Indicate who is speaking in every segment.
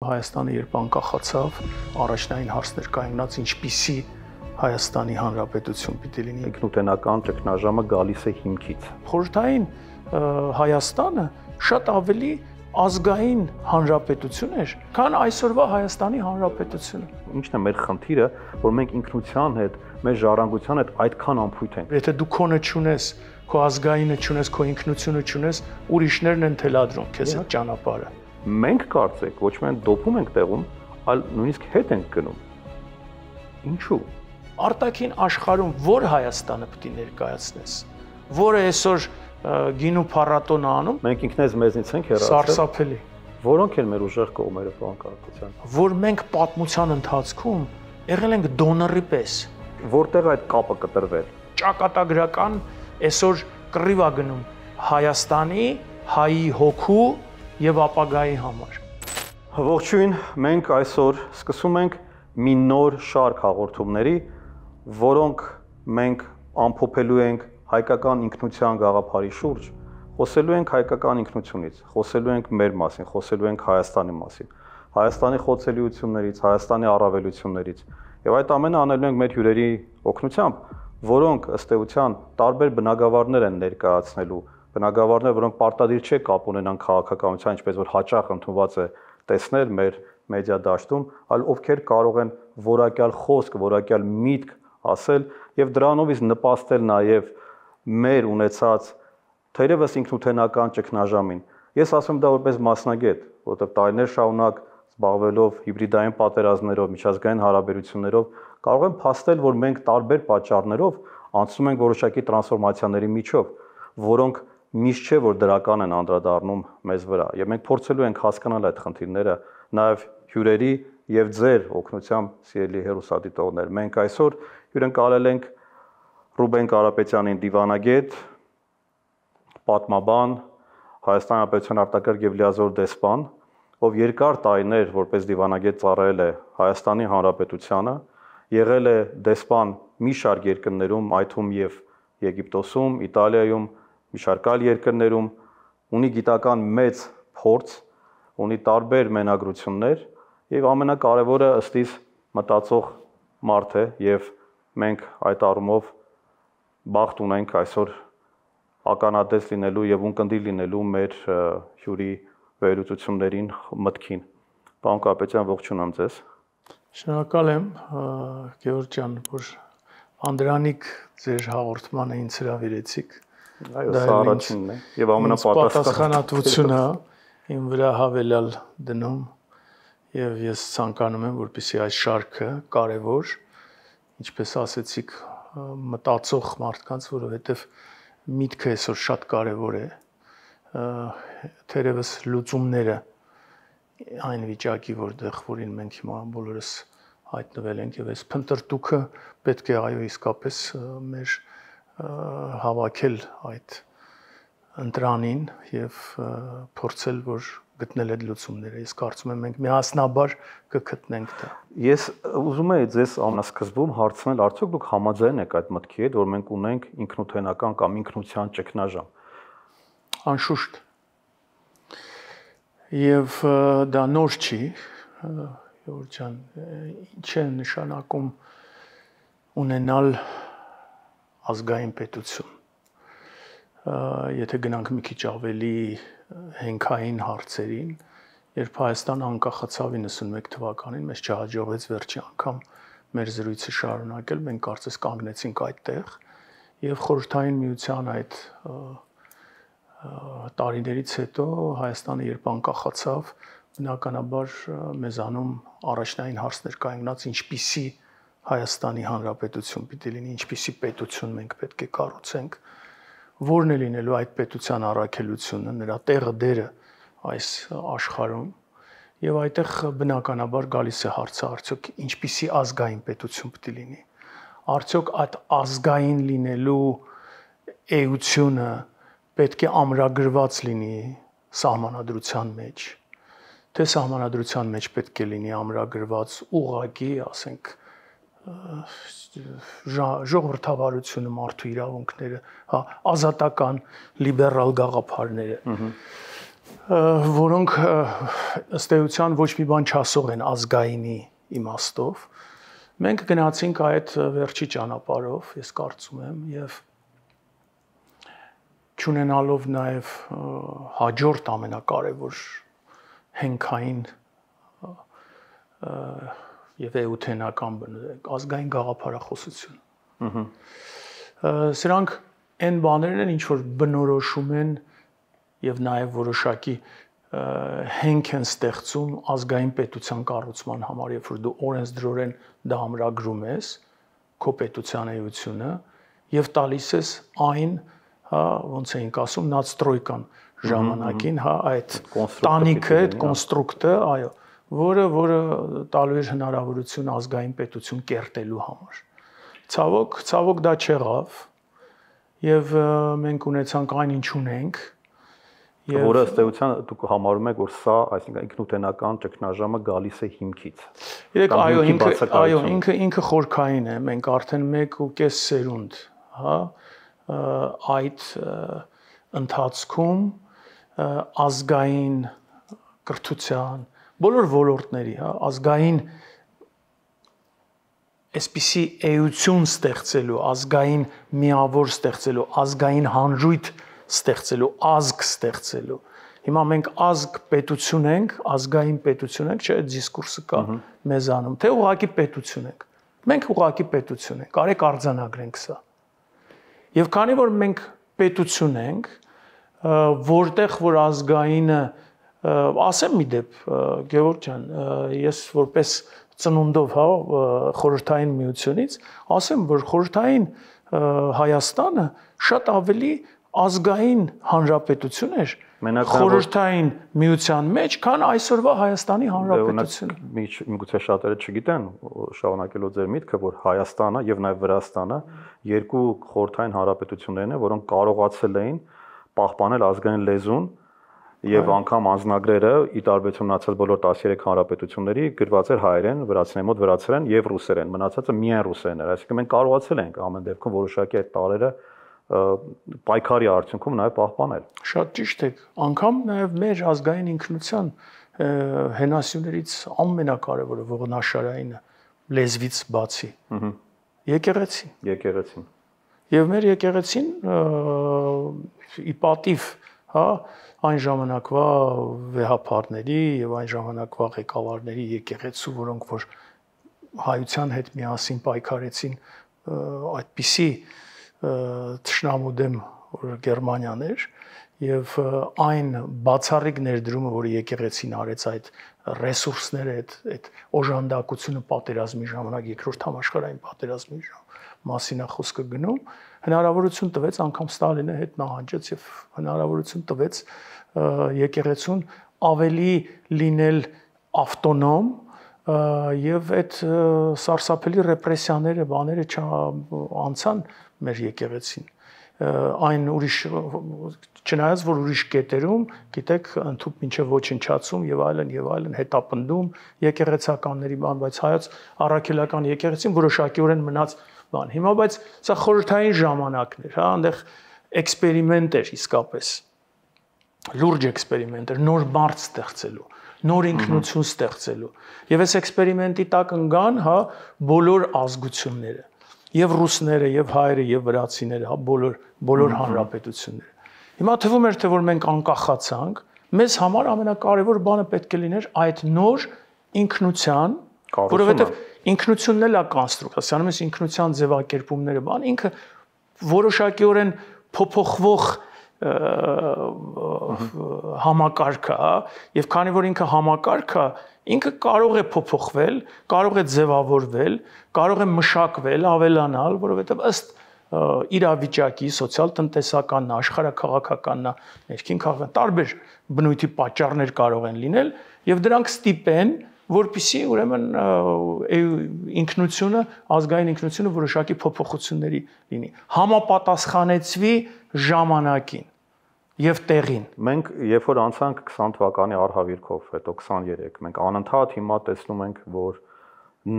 Speaker 1: Հայաստանը երբ անկախացավ, առաջնային հարցներ կայունացած ինչպիսի Հայաստանի Հանրապետություն պիտի լինի։
Speaker 2: Ինքնութենական ճգնաժամը գալիս է հիմքից։
Speaker 1: Խորհրդային Հայաստանը շատ ավելի ազգային հանրապետություն էր, քան այսօրվա Հայաստանի Հանրապետությունը։
Speaker 2: Ինչն է մեր խնդիրը, որ մենք ինքնության հետ, մեր ժառանգության հետ այդքան անփույթ ենք։
Speaker 1: Եթե դու քոնը չունես, քո ազգայինը չունես, քո ինքնությունը չունես, ուրիշներն են թելադրում քեզ այդ ճանապարհը։
Speaker 2: Մենք կարծեք ոչ միայն դոփում ենք տեղում, այլ նույնիսկ հետ ենք գնում։ Ինչու՞։
Speaker 1: Արտաքին աշխարհում որ Հայաստանը պիտի ներկայացնես, որը այսօր գինու փառատոն անում,
Speaker 2: մենք ինքնեզ մեզնից ենք հեռացել։
Speaker 1: Սարսափելի։
Speaker 2: Որոնք են մեր ուժեղ կողմերը, պարոն Կարապետյան։
Speaker 1: Որ մենք պատմության ընթացքում եղել ենք դոնորի պես։
Speaker 2: Որտեղ այդ կապը կտրվել։
Speaker 1: Ճակատագրական այսօր կռիվ է գնում Հայաստանի, հայի հոգու եւ ապագայի համար։
Speaker 2: Ողջույն, մենք այսօր սկսում ենք մի նոր շարք հաղորդումների, որոնք մենք ամփոփելու ենք հայկական ինքնության գաղափարի շուրջ, խոսելու ենք հայկական ինքնությունից, խոսելու ենք մեր մասին, խոսելու ենք Հայաստանի մասին, Հայաստանի խոցելիություններից, Հայաստանի առավելություններից, եւ այդ ամենը անելու ենք մեր հյուրերի օգնությամբ, որոնք ըստ էության տարբեր բնագավառներ են ներկայացնելու, բնագավառներ, որոնք պարտադիր չէ կապ ունենան քաղաքականության, ինչպես որ հաճախ ընդունված է տեսնել մեր մեդիա դաշտում, այլ ովքեր կարող են որակյալ խոսք, որակյալ միտք ասել եւ դրանով իսկ նպաստել նաեւ մեր ունեցած թերևս ինքնութենական ճգնաժամին։ Ես ասում դա որպես մասնագետ, որովհետեւ տարիներ շարունակ զբաղվելով հիբրիդային պատերազմներով, միջազգային հարաբերություններով, կարող եմ փաստել, որ մենք տարբեր պատճառներով անցնում ենք որոշակի տրանսֆորմացիաների միջով, որոնք միշտ չէ որ դրական են անդրադառնում մեզ վրա, եւ մենք փորձելու ենք հասկանալ այդ խնդիրները նաեւ հյուրերի եւ ձեր օգնությամբ, սիրելի հեռուստադիտողներ։ Մենք այսօր հյուրընկալել ենք Ռուբեն Կարապետյանին, դիվանագետ, պատմաբան, Հայաստանի Հանրապետության արտակարգ եւ լիազոր դեսպան, ով երկար տարիներ որպես դիվանագետ ծառայել է Հայաստանի Հանրապետությանը, եղել է դեսպան մի շարք երկրներում, այդ թվում եւ Եգիպտոսում, Իտալիայում, մի շարք այլ երկրներում, ունի գիտական մեծ փորձ, ունի տարբեր մենագրություններ եւ ամենակարևորը ըստ իս մտածող մարդ է եւ մենք այդ առումով բախտ ունենք այսօր ականատես լինելու եւ ունկնդիր լինելու մեր հյուրի վերլուծություններին, մտքին։ Պարոն Կարապետյան, ողջունում ձեզ։
Speaker 1: Շնորհակալ եմ, Գեորգ ջան, որ անդրանիկ ձեր հաղորդմանը ինձ հրավիրեցիք։
Speaker 2: Այո, սա առաջինն է եւ
Speaker 1: ամենապատասխանատվությունը իմ վրա հավելյալ դնում եւ ես ցանկանում եմ, որպեսզի այս շարքը կարեւոր, ինչպես ասեցիք, մտածող մարդկանց, որովհետեւ միտքը այսօր շատ կարեւոր է, թերևս լուծումները այն վիճակի, որին մենք հիմա բոլորս հայտնվել ենք եւ այս փնտրտուքը պետք է այո իսկապես մեր հավաքել այդ ընտրանին եւ փորձել որ գտնել այդ լուծումները։ Ես կարծում եմ մենք միասնաբար կգտնենք դա։
Speaker 2: Ես ուզում եի ձեզ ամենասկզբում հարցնել, արդյոք դուք համաձայն եք այդ մտքի հետ, որ մենք ունենք ինքնութենական կամ ինքնության ճգնաժամ։
Speaker 1: Անշուշտ։ Եվ դա նոր չի, Գեորգ ջան, ինչ է նշանակում ունենալ ազգային պետություն։ Եթե գնանք մի քիչ ավելի հենքային հարցերին, երբ Հայաստանը անկախացավ 91 թվականին, մեզ չհաջողվեց վերջի անգամ մեր զրույցը շարունակել, մենք կարծես կանգնեցինք այդտեղ եւ խորհրդային միության այդ տարիներից հետո Հայաստանը երբ անկախացավ, բնականաբար մեզանում առաջնային հարցներ կայունացած ինչպիսի Հայաստանի Հանրապետություն պիտի լինի, ինչպիսի պետություն մենք պետք է կառուցենք, որն է լինելու այդ պետության առաքելությունը, նրա տեղը դերը այս աշխարհում, եւ այդտեղ բնականաբար գալիս է հարցը, արդյոք ինչպիսի ազգային պետություն պիտի լինի, արդյոք այդ ազգային լինելու էությունը պետք է ամրագրված լինի սահմանադրության մեջ, թե սահմանադրության մեջ պետք է լինի ամրագրված ուղղակի, ասենք, ժողովրդավարությունը, մարդու իրավունքները, հա, ազատական լիբերալ գաղափարները։ որոնք ըստ էության ոչ մի բան չասող են ազգայինի իմաստով։ Մենք գնացինք այդ վերջի ճանապարհով, ես կարծում եմ, եւ չունենալով նաեւ հաջորդ ամենակարևոր հենքային եւ էութենական ազգային գաղափարախոսություն։ Սրանք այն բաներն են, ինչ որ բնորոշում են եւ նաեւ որոշակի հենք են ստեղծում ազգային պետության կառուցման համար, երբ որ դու օրենսդրորեն դա ամրագրում ես, քո պետության էությունը եւ տալիս ես այն, հա, ոնց էինք ասում, նացտրոյկան ժամանակին, հա, այդ տանիքը, այդ կոնստրուկտը, այո, որը տալու էր հնարավորություն ազգային պետություն կերտելու համար։ Ցավոք դա չեղավ եւ մենք ունեցանք այն ինչ ունենք
Speaker 2: որը ըստ էության դուք համարում եք որ սա, այսինքն ինքնութենական ճգնաժամը գալիս է հիմքից։
Speaker 1: Այո, ինքը խորքային է, մենք արդեն 1.5 սերունդ, հա, այդ ընթացքում ազգային կրթության բոլոր ոլորտների, հա, ազգային այսպիսի էություն ստեղծելու, ազգային միավոր ստեղծելու, ազգային հանրույթ ստեղծելու, ազգ ստեղծելու։ Հիմա մենք ազգ պետություն ենք, ազգային պետություն ենք, չէ՞, դիսկուրսը կա մեզանում, թե ուղղակի պետություն ենք։ Մենք ուղղակի պետություն ենք, արեք արձանագրենք սա։ Եվ քանի որ մենք պետություն ենք, որտեղ որ ազգայինը, ասեմ մի դեպ, Գևորգ ջան, ես որպես ծնունդով, հա, խորհրդային միությունից, ասեմ, որ խորհրդային Հայաստանը շատ ավելի ազգային հանրապետություն էր խորհրդային միության մեջ, քան այսօրվա Հայաստանի հանրապետությունը։
Speaker 2: Միգուցե շատերը չգիտեն, շարունակելով ձեր միտքը, որ Հայաստանը եւ նաեւ Վրաստանը երկու խորհրդային հանրապետություններն են, որոնք կարողացել էին պահպանել ազգային լեզուն եւ անգամ անձնագրերը ի տարբերություն մնացած բոլոր 13 հանրապետությունների գրված էր հայերեն, վրացիների մոտ վրացերեն եւ ռուսերեն, մնացածը միայն ռուսերեն էր, այսինքն մենք կարողացել ենք ամեն դեպքում որոշակի այդ տարերը պայքարի արդյունքում նաեւ պահպանել։
Speaker 1: Շատ ճիշտ եք, անգամ նաեւ մեր ազգային ինքնության հենասյուներից ամենակարևորը ողնաշարայինը լեզվից բացի եկեղեցին։ Եվ մեր եկեղեցին ի պատիվ, հա, այն ժամանակվա վեհապարների եւ այն ժամանակվա ղեկավարների եկեղեցու, որոնք որ հայության հետ միասին պայքարեցին այդպիսի թշնամու դեմ, որ Գերմանիան էր, եւ այն բացառիկ ներդրումը, որ եկեղեցին արեց այդ ռեսուրսները, այդ օժանդակությունը պատերազմի ժամանակ, երկրորդ համաշխարհային պատերազմի մասին է խոսքը գնում, հնարավորություն տվեց, անգամ Ստալինը հետ նահանջեց եւ հնարավորություն տվեց եկեղեցուն ավելի լինել ավտոնոմ եւ այդ սարսափելի ռեպրեսիաները, բաները չանցան մեր եկեղեցին։ Այն ուրիշ, չնայած որ ուրիշ կետերում, գիտեք, ընդհանուր մինչև ոչնչացում եւ այլն հետապնդում եկեղեցականների բան, բայց հայոց առաքելական եկեղեցին որոշակիորեն մնաց բան։ Հիմա բայց սա խորհրդային ժամանակն էր, հա, այնտեղ էքսպերիմենտ էր իսկապես։ Լուրջ էքսպերիմենտ էր, նոր մարդ ստեղծելու, նոր ինքնություն ստեղծելու։ Եվ այս էքսպերիմենտի տակ ընկան, հա, բոլոր ազգությունները, եւ ռուսները, եւ հայերը, եւ վրացիները, հա, բոլոր հանրապետությունները։ Հիմա թվում էր, թե որ մենք անկախացանք, մեզ համար ամենակարևոր բանը պետք է լիներ այդ նոր ինքնության, որովհետեւ ինքնությունն էլ է կոնստրուկտ, ասանում ես ինքնության ձևակերպումները, բան, ինքը որոշակիորեն փոփոխվող համակարգ է, եւ քանի որ ինքը համակարգ է, ինքը կարող է փոփոխվել, կարող է ձևավորվել, կարող է մշակվել, ավելանալ, որովհետեւ ըստ իրավիճակի, սոցիալ-տնտեսական, աշխարհակաղակականն, ներքին քաղաքական տարբեր բնույթի պատճառներ կարող են լինել, եւ դրանք ստիպեն, որպեսզի ուրեմն ինքնությունը, ազգային ինքնությունը որոշակի փոփոխությունների լինի, համապատասխանեցվի ժամանակին եւ տեղին։
Speaker 2: Մենք երբ որ անցանք 20 թվականի արհավիրքով, հետո 23, մենք անընդհատ հիմա տեսնում ենք, որ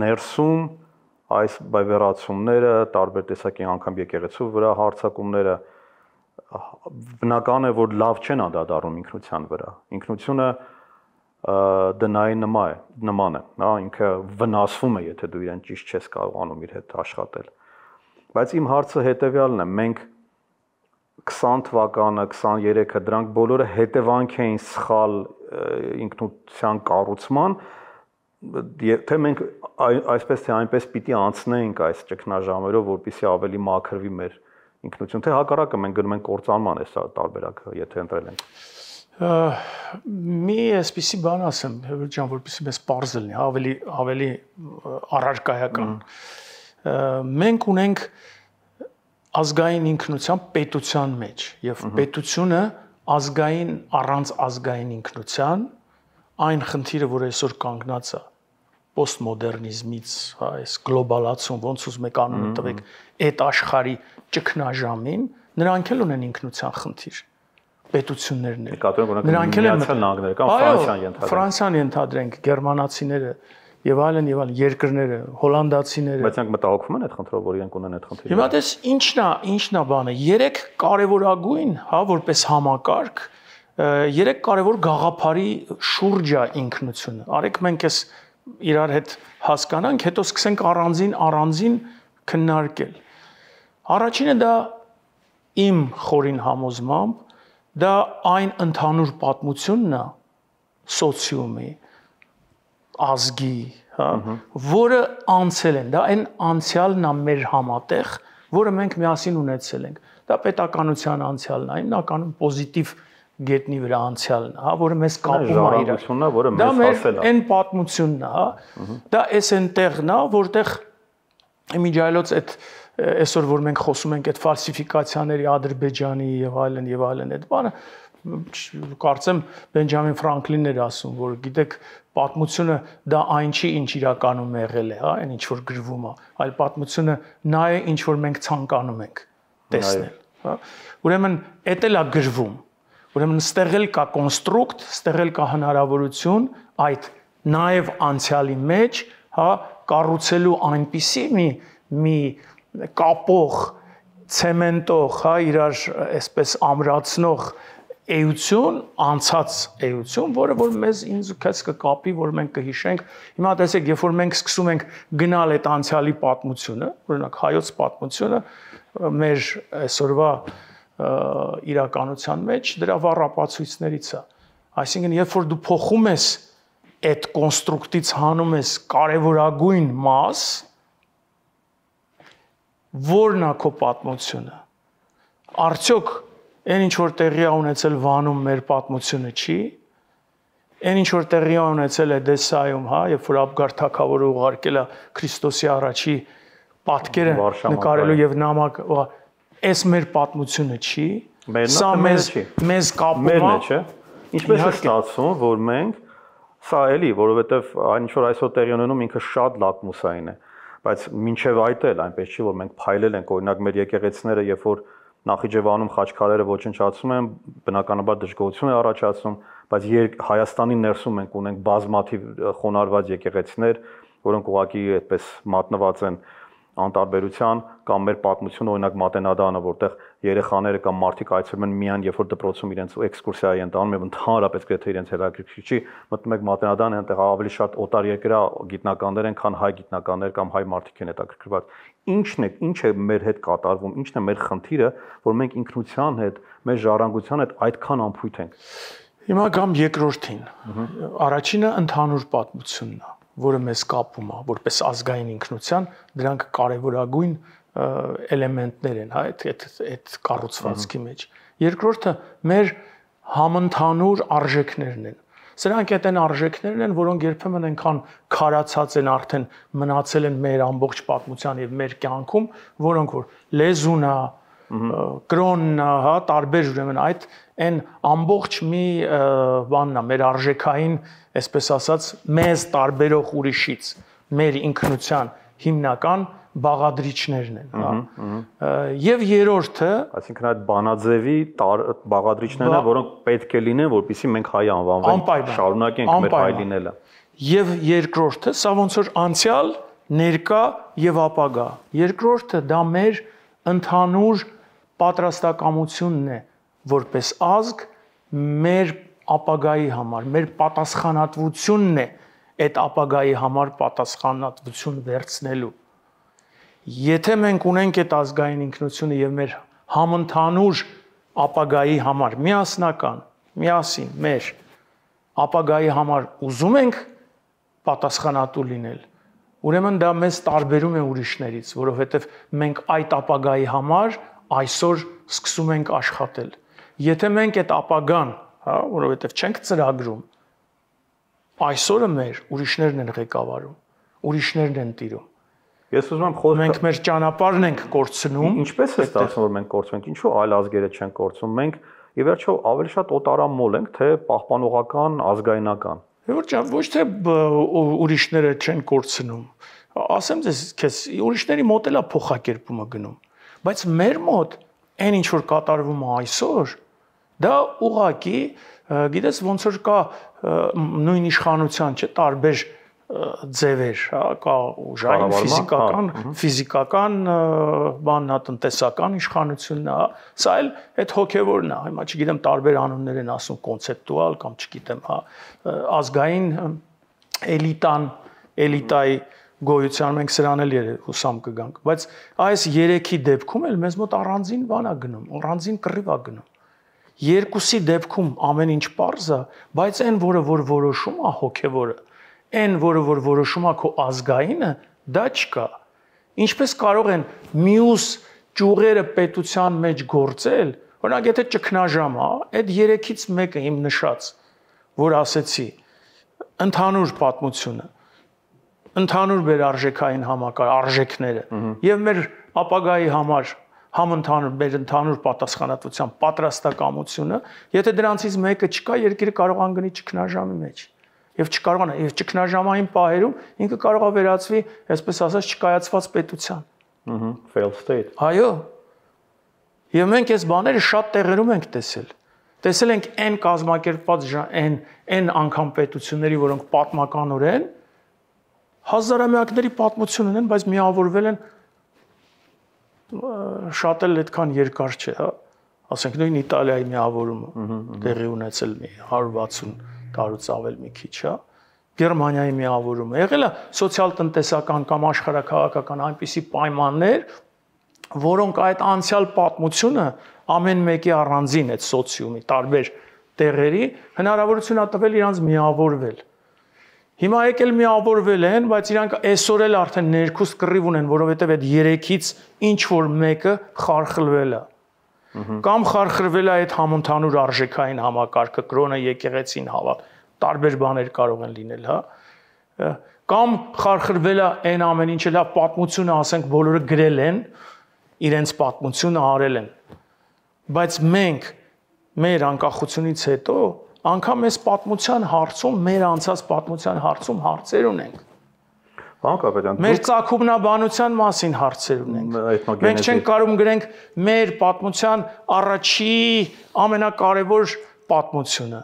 Speaker 2: ներսում այս բայվերացումները, տարբեր տեսակի անգամ եկեղեցու վրա հարձակումները բնական է, որ լավ չեն անդրադառնում ինքնության վրա։ Ինքնությունը դնայի նման է, հա, ինքը վնասվում է, եթե դու իրեն ճիշտ չես կարողանում իր հետ աշխատել։ Բայց իմ հարցը հետեւյալն է, մենք 20 թվականը, 23-ը դրանք բոլորը հետևանք էին սխալ ինքնության կառուցման, թե մենք այսպես թե այնպես պիտի անցնեինք այս ճգնաժամերով, որպեսզի ավելի մաքրվի մեր ինքնություն, թե հակառակը մենք գնում ենք կործանման այս տարբերակը, եթե ընտրել ենք։
Speaker 1: Մի այսպիսի բան ասեմ, Հերբերտ ջան, որպեսզի մեզ պարզ լինի, ավելի առարկայական։ Մենք ունենք ազգային ինքնության պետության մեջ եւ պետությունը ազգային առանց ազգային ինքնության այն խնդիրը, որ այսօր կանգնած է պոստմոդեռնիզմից, հա, այս գլոբալացում, ոնց ուզում եք անունը տվեք, այդ աշխարհի ճգնաժամին, նրանք էլ ունեն ինքնության խնդիր։ Պետություններն են։
Speaker 2: Նրանք էլ են Միացյալ կամ Ֆրանսիան ենթադրենք։
Speaker 1: Ֆրանսիան ենթադրենք, գերմանացիները եւ այլն երկրները, հոլանդացիները։
Speaker 2: Բայց նրանք մտահոգվում են այդ խնդրով, որ իրենք ունեն այդ խնդիրը։
Speaker 1: Հիմա դες ինչն է բանը։ 3 կարևորագույն, հա, որպես համակարգ, 3 կարևոր գաղափարի շուրջ է ինքնությունը։ Արեք մենք էս իրար հետ հասկանանք, հետո սկսենք առանձին քննարկել։ Առաջինը դա իմ խորին համոզմամբ դա այն ընդհանուր պատմությունն է սոցիումի, ազգի, հա, որը անցել են, դա այն անցյալն է մեր համատեղ, որը մենք միասին ունեցել ենք։ Դա պետականության անցյալն է, հիմնականում պոզիտիվ գետնի վրա անցյալն է, հա, որը մեզ կապում է իրար։
Speaker 2: Որը մեզ հասել է։
Speaker 1: Դա այն պատմությունն է, հա։ Դա էս այնտեղն է, որտեղ իմիջայլոց այդ այսօր որ մենք խոսում ենք այդ ֆալսիֆիկացիաների Ադրբեջանի եւ այլն այդ բանը, կարծեմ Բենջամին Ֆրանկլինն էր ասում, որ գիտեք, պատմությունը դա այն չի, ինչ իրականում եղել է, հա, այն ինչ որ գրվում է, այլ պատմությունը նա է, ինչ որ մենք ցանկանում ենք տեսնել, հա։ Ուրեմն էդ էլ է գրվում։ Ուրեմն ստեղ էլ կա կոնստրուկտ, ստեղ էլ կա հնարավորություն այդ նաեւ անցյալի մեջ, հա, կառուցելու այնպիսի մի կապող, ցեմենտող, հա, իրար այսպես ամրացնող էություն, անցած էություն, որը որ մեզ ինձ քեզ կկապի, որ մենք կհիշենք։ Հիմա տեսեք, երբ որ մենք սկսում ենք գնալ այդ անցյալի պատմությունը, օրինակ հայոց պատմությունը, մեր այսօրվա իրականության մեջ դրա վառ ապացույցներից է։ Այսինքն, երբ որ դու փոխում ես այդ կոնստրուկտից հանում ես կարևորագույն մաս, որն է քո պատմությունը։ Արդյոք այն ինչ որ տեղի է ունեցել Վանում մեր պատմությունը չի, այն ինչ որ տեղի է ունեցել Էդեսայում, հա, երբ որ Աբգար թագավորը ուղարկել է Քրիստոսի առաջի պատկերը նկարելու եւ նամակ, այս մեր պատմությունը չի, սա մեզ կապում է,
Speaker 2: չէ։ Ինչպես է ստացվում, որ մենք սա էլի, որովհետեւ այն ինչ որ այսօր տեղի ունենում ինքը շատ լակմուսային է, բայց մինչև այդ էլ այնպես չի, որ մենք փայլել ենք, օրինակ մեր եկեղեցիները, երբ որ Նախիջևանում խաչքարերը ոչնչացում են, բնականաբար դժգոհություն է առաջացնում, բայց Հայաստանի ներսում մենք ունենք բազմաթիվ խոնարհված եկեղեցիներ, որոնք ուղղակի այդպես մատնված են անտարբերության կամ մեր պատմությունը, օրինակ Մատենադանը, որտեղ երեխաները կամ մարդիկ այցելում են միայն երբ որ դպրոցում իրենց էքսկուրսիա են տանում եւ ընդհանրապես գրեթե իրենց հետաքրքիր չի, մտնում եք Մատենադան, այնտեղ ավելի շատ օտար երկրա գիտնականներ են, քան հայ գիտնականներ կամ հայ մարդիկ են հետաքրքրված։ Ինչ է մեր հետ կատարվում, ինչն է մեր խնդիրը, որ մենք ինքնության հետ, մեր ժառանգության հետ այդքան անփույթ ենք։
Speaker 1: Հիմա գամ երկրորդին։ Առաջինը ընդհանուր պատմությունն է, որը մեզ կապում է, որպես ազգային ինքնության, դրանք կարևորագույն էլեմենտներ են, հա, այդ կառուցվածքի մեջ։ Երկրորդը մեր համընդհանուր արժեքներն են։ Սրանք այդ այն արժեքներն են, որոնք երբեմն այնքան քարացած են, արդեն մնացել են մեր ամբողջ պատմության եւ մեր կյանքում, որոնք որ լեզուն է, կրոնն է, հա, տարբեր ուրեմն այդ այն ամբողջ մի բանն է, մեր արժեքային, այսպես ասած, մեզ տարբերող ուրիշից, մեր ինքնության հիմնական բաղադրիչներն են, հա։ Եվ երրորդը,
Speaker 2: այսինքն այդ բանաձևի բաղադրիչներն են, որոնք պետք է լինեն, որպեսզի մենք հայ անվանվենք, շարունակենք մեր հայ լինելը։
Speaker 1: Եվ երկրորդը, սա ոնց որ անցյալ, ներկա եւ ապագա։ Երկրորդը դա մեր ընդհանուր պատրաստակամությունն է որպես ազգ մեր ապագայի համար, մեր պատասխանատվությունն է այդ ապագայի համար պատասխանատվություն վերցնելու։ Եթե մենք ունենք այդ ազգային ինքնությունը եւ մեր համընդհանուր ապագայի համար միասնական, միասին մեր ապագայի համար ուզում ենք պատասխանատու լինել, ուրեմն դա մեզ տարբերում է ուրիշներից, որովհետև մենք այդ ապագայի համար այսօր սկսում ենք աշխատել։ Եթե մենք այդ ապագան, որովհետև չենք ծրագրում, այսօրը մեր ուրիշներն են ղեկավարում, ուրիշներն են տիրում։
Speaker 2: Ես ուզում եմ խոսել,
Speaker 1: մենք մեր ճանապարհն ենք կորցնում։
Speaker 2: Ինչպես է ստացվում, որ մենք կորցնում ենք, ինչու այլ ազգերը չեն կորցնում։ Մենք ի վերջո ավելի շատ օտարամոլ ենք, թե պահպանողական, ազգայնական։
Speaker 1: Ոչ թե ուրիշները չեն կորցնում։ Ասեմ քեզ, ուրիշների մոտ էլա փոխակերպումը գնում, բայց մեր մոտ այն ինչ որ կատարվում է այսօր, դա ուղղակի, գիտես, ոնց որ կա նույն իշխանության, չէ, տարբեր ձևեր, կա ուժային, ֆիզիկական բանն է, տնտեսական իշխանությունն է, սա էլ այդ հոգևորն է, հիմա չգիտեմ տարբեր անուններ են ասում, կոնցեպտուալ կամ չգիտեմ, ազգային էլիտայի գոյության մենք սրան էլ հուսամ կգանք, բայց այս երեքի դեպքում էլ մեզ մոտ առանձին բան է գնում, առանձին կռիվ է գնում։ Երկուսի դեպքում ամեն ինչ պարզ է, բայց այն, որը որ որոշում է հոգևորը, այն, որը որ որոշում է քո ազգայինը, դա չկա։ Ինչպես կարող են մյուս ճյուղերը պետության մեջ գործել, օրինակ եթե ճգնաժամ է, այդ երեքից մեկը իմ նշած, որ ասեցի, ընդհանուր պատմությունը, ընդհանուր վերարժեքային համակարգ, արժեքները եւ մեր ապագայի համար համընդհանուր մեր ընդհանուր պատասխանատվության պատրաստակամությունը, եթե դրանցից մեկը չկա, երկիրը կարող անգնի ճգնաժամի մեջ։ Եվ չկարողանա, եւ ճգնաժամային պահերում ինքը կարող է վերածվի, այսպես ասած, չկայացված պետության։
Speaker 2: Failed state։
Speaker 1: Այո։ Եվ մենք այս բաները շատ տեղերում ենք տեսել։ Տեսել ենք այն կազմակերպված այն անգամ պետությունների, որոնք պատմականորեն հազարամյակների պատմություն ունեն, բայց միավորվել են շատ էլ այդքան երկար չէ, հա։ Ասենք նույն Իտալիայի միավորումը տեղի ունեցել մի 160 տարուց ավել մի քիչ, հա։ Գերմանիայի միավորումը եղել է սոցիալ-տնտեսական կամ աշխարհաքաղաքական այնպիսի պայմաններ, որոնք այդ անցյալ պատմությունը ամեն մեկի առանձին այդ սոցիումի տարբեր տեղերի հնարավորություն է տվել իրանց միավորվել։ Հիմա եկել միավորվել են, բայց իրանք այսօր էլ արդեն ներքուստ կռիվ ունեն, որովհետև այդ երեքից ինչ որ մեկը խարխլվել է։ Կամ խարխլվել է այդ համընդհանուր արժեքային համակարգը, կրոնը, եկեղեցին, հավատ, տարբեր բաներ կարող են լինել, հա։ Կամ խարխլվել է այն ամեն ինչը լավ պատմությունը, ասենք, բոլորը գրել են, իրենց պատմությունը արել են։ Բայց մենք մեր անկախությունից հետո անգամ այս պատմության հարցում, մեր անցած պատմության հարցում հարցեր ունենք։
Speaker 2: Պարոն Կապետյան,
Speaker 1: մեր ցակումնաբանության մասին հարցեր ունենք։ Մենք չենք կարող գրենք մեր պատմության առաջի ամենակարևոր պատմությունը,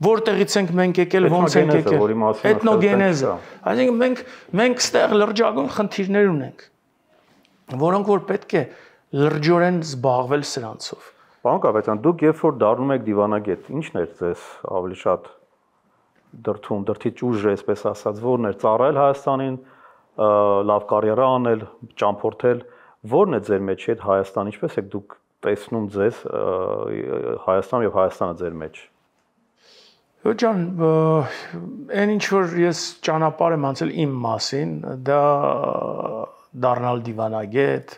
Speaker 1: որտեղից ենք մենք եկել, ոնց ենք եկել։ Էթնոգենեզը։ Այսինքն մենք ստեղ լրջագույն խնդիրներ ունենք, որոնք որ պետք է լրջորեն զբաղվել սրանցով։
Speaker 2: Պարոն Կապետյան, դուք երբ որ դառնում եք դիվանագետ, ի՞նչն էր ձեզ ավելի շատ դրթում, դրթի ճուժը, այսպես ասած, որն էր ծառայել Հայաստանին, լավ կարիերա անել, ճամփորդել, որն է ձեր մեջ այդ Հայաստան, ինչպես եք դուք տեսնում ձեզ Հայաստան եւ Հայաստանը ձեր մեջ։
Speaker 1: Ջան, այն ինչ որ ես ճանապարհ եմ անցել իմ մասին, դա դառնալ դիվանագետ,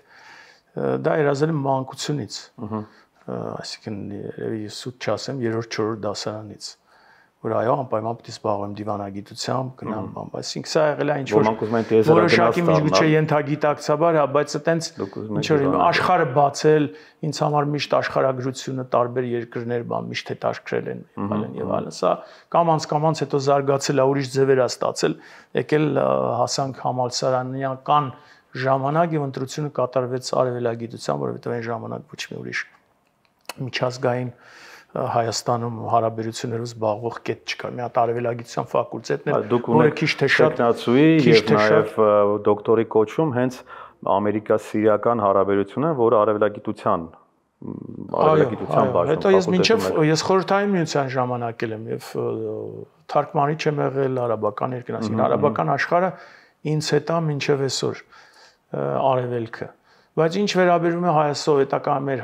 Speaker 1: դա երազել եմ մանկությունից։ Այսինքն ես սուտ չասեմ 3-4 դասարանից, որ այո, անպայման պետք է զբաղվեմ դիվանագիտությամբ, գնամ բան, այսինքն սա եղել է ինչ որ որոշակի միջգուցե ենթագիտակցաբար, հա, բայց այտենց ինչ որ աշխարհը բացել, ինձ համար միշտ աշխարհագրությունը, տարբեր երկրներ բան միշտ հետաքրքրել են, այլն եւ այլն, սա կամանց հետո զարգացել է, ուրիշ ձևեր է ստացել, եկել հասանք համալսարանական ժամանակ եւ ընտրությունը կատարվեց արևելագիտության, որովհետեւ այն ժամանակ ոչ մի ուրիշ միջազգային Հայաստանում հարաբերություններով զբաղվող կետ չկա։ Մի հատ արևելագիտության ֆակուլտետն է, որը քիչ թե շատ
Speaker 2: տեխնացուի եւ նաեւ դոկտորի կոչում հենց ամերիկա-սիրիական հարաբերությունը, որը արևելագիտության արևելագիտության բաժնում։
Speaker 1: Հետո ես խորհրդային միության ժամանակել եմ եւ թարգմանիչ եմ եղել արաբական երկրներում, արաբական աշխարհը ինձ հետ է մինչև այսօր արևելքը։ Բայց ինչ վերաբերում է մեր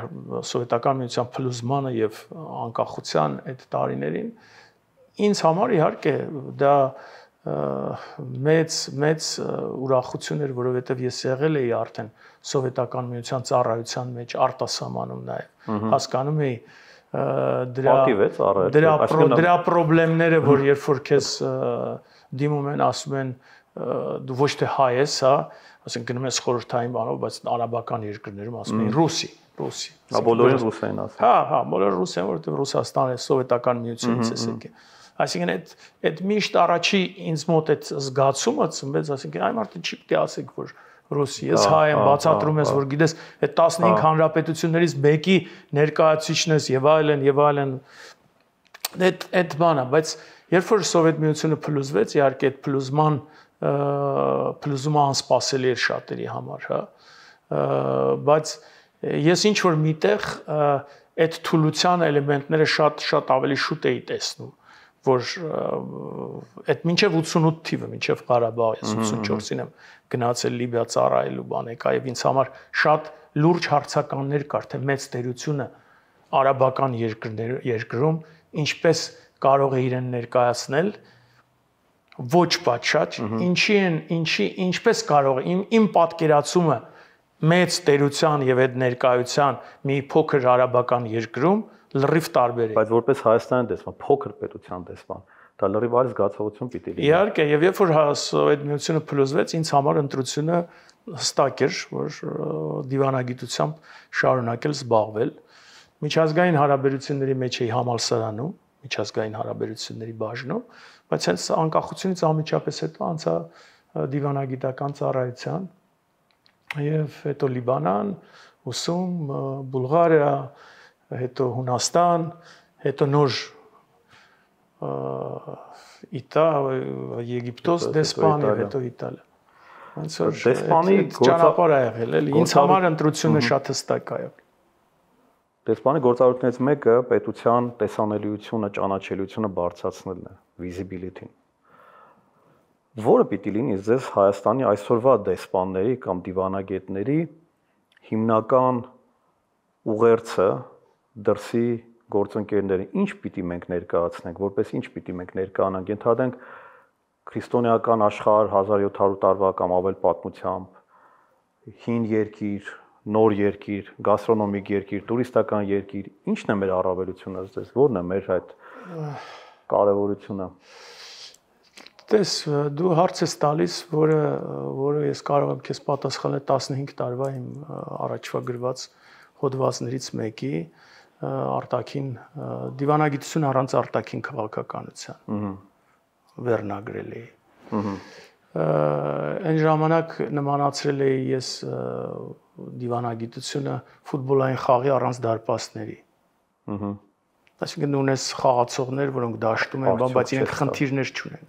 Speaker 1: սովետական միության փլուզմանը եւ անկախության այդ տարիներին, ինձ համար իհարկե դա մեծ ուրախություն էր, որովհետև ես եղել էի արդեն սովետական միության ծառայության մեջ արտասահմանում նաև հասկանում էի դրա խնդիրները, որ երբ որ քեզ դիմում են, ասում են դու ոչ թե հայ ես, հա, ասենք գնում ես խորհրդային բանով, բայց արաբական երկրներում ասում են ռուսի։
Speaker 2: Բոլորին ռուս են ասում։
Speaker 1: Հա, բոլորը ռուս են, որովհետև Ռուսաստանը սովետական միությունից է եկել։ Այսինքն այդ միշտ առաջի ինձ մոտ այդ զգացումը ծնվեց, ասինքն այ մարդը չի պետք է ասեք, որ ռուսի, ես հայ եմ, բացատրում ես, որ գիտես, այդ 15 հանրապետություններից մեկի ներկայացուցիչն ես եւ այլն, այդ բանը, բայց երբ որ Սովետ միությունը փլուզվեց, իհարկե այդ փլուզումը անսպասելի էր շատերի համար, հա, բայց ես ինչ որ միտեղ այդ թուլության էլեմենտները շատ ավելի շուտ էի տեսնում, որ այդ մինչև 88 թիվը, մինչև Ղարաբաղ, ես 84-ին եմ գնացել Լիբիա ծառայելու բանեկա եւ ինձ համար շատ լուրջ հարցականներ կար, թե մեծ տերությունը արաբական երկրում ինչպես կարող է իրեն ներկայացնել ոչ պատշաճ, ինչպես կարող է իմ պատկերացումը մեծ տերության եւ այդ ներկայության մի փոքր արաբական երկրում լրիվ տարբեր է։
Speaker 2: Բայց որպես Հայաստանի դեսպան, փոքր պետության դեսպան, դա լրիվ այլ զգացողություն պիտի լինի։
Speaker 1: Իհարկե, եւ երբ որ Սովետ միությունը փլուզվեց, ինձ համար ընտրությունը հստակ էր, որ դիվանագիտությամբ շարունակել զբաղվել։ Միջազգային հարաբերությունների մեջ էի համալսարանում, միջազգային հարաբերությունների բաժնում, բայց հենց անկախությունից անմիջապես հետո անցա դիվանագիտական ծառայության եւ հետո Լիբանան, ուսում, Բուլղարիա, հետո Հունաստան, հետո նոր Եգիպտոս դեսպան եւ հետո Իտալիա։ Ոնց որ
Speaker 2: դեսպանի
Speaker 1: ճանապարհ ա եղել, էլի ինձ համար ընտրությունը շատ հստակ ա եղել։
Speaker 2: Դեսպանի գործառույթներից մեկը պետության տեսանելիությունը, ճանաչելիությունը բարձրացնելն է, visibility-ն։ Որը պիտի լինի ձեզ Հայաստանի այսօրվա դեսպանների կամ դիվանագետների հիմնական ուղերձը դրսի գործընկերների, ինչ պիտի մենք ներկայացնենք, որպես ինչ պիտի մենք ներկայանանք, ենթադրենք քրիստոնեական աշխարհ 1700 տարվա կամ ավել պատմությամբ, հին երկիր, նոր երկիր, գաստրոնոմիկ երկիր, տուրիստական երկիր, ի՞նչն է մեր առավելությունը ձեզ, ո՞րն է մեր այդ կարևորությունը։
Speaker 1: Տես, դու հարց ես տալիս, որը ես կարող եմ քեզ պատասխանել 15 տարվա իմ առաջվա գրված հոդվածներից մեկի արտաքին դիվանագիտություն առանց արտաքին քաղաքականության վերնագրել էի։ Այն ժամանակ նմանացրել էի ես դիվանագիտությունը ֆուտբոլային խաղի առանց դարպասների։ Այսինքն ունես խաղացողներ, որոնք դաշտում են, բայց իրենք խնդիրներ չունեն։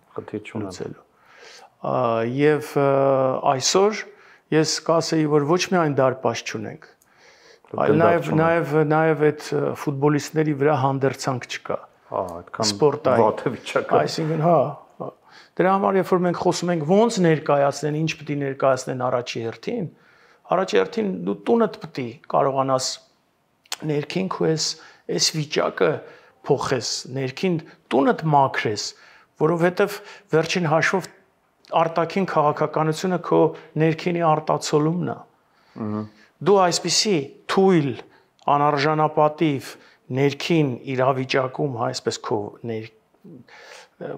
Speaker 1: Եվ այսօր ես կասեի, որ ոչ միայն դարպաս չունենք, այլ նաև այդ ֆուտբոլիստների վրա հանդերձանք չկա։ Սպորտային վատվիճակ։ Այսինքն, հա, դրա համար երբ որ մենք խոսում ենք ոնց ներկայացնեն, ինչ պետք է ներկայացնեն առաջի հերթին դու տունդ պետք է կարողանաս ներքին քո այս վիճակը փոխես, ներքին տունդ մաքրես, որովհետև վերջին հաշվով արտաքին քաղաքականությունը քո ներքինի արտացոլումն է։ Դու այսպիսի թույլ, անարժանապատիվ ներքին իրավիճակում, այսպես քո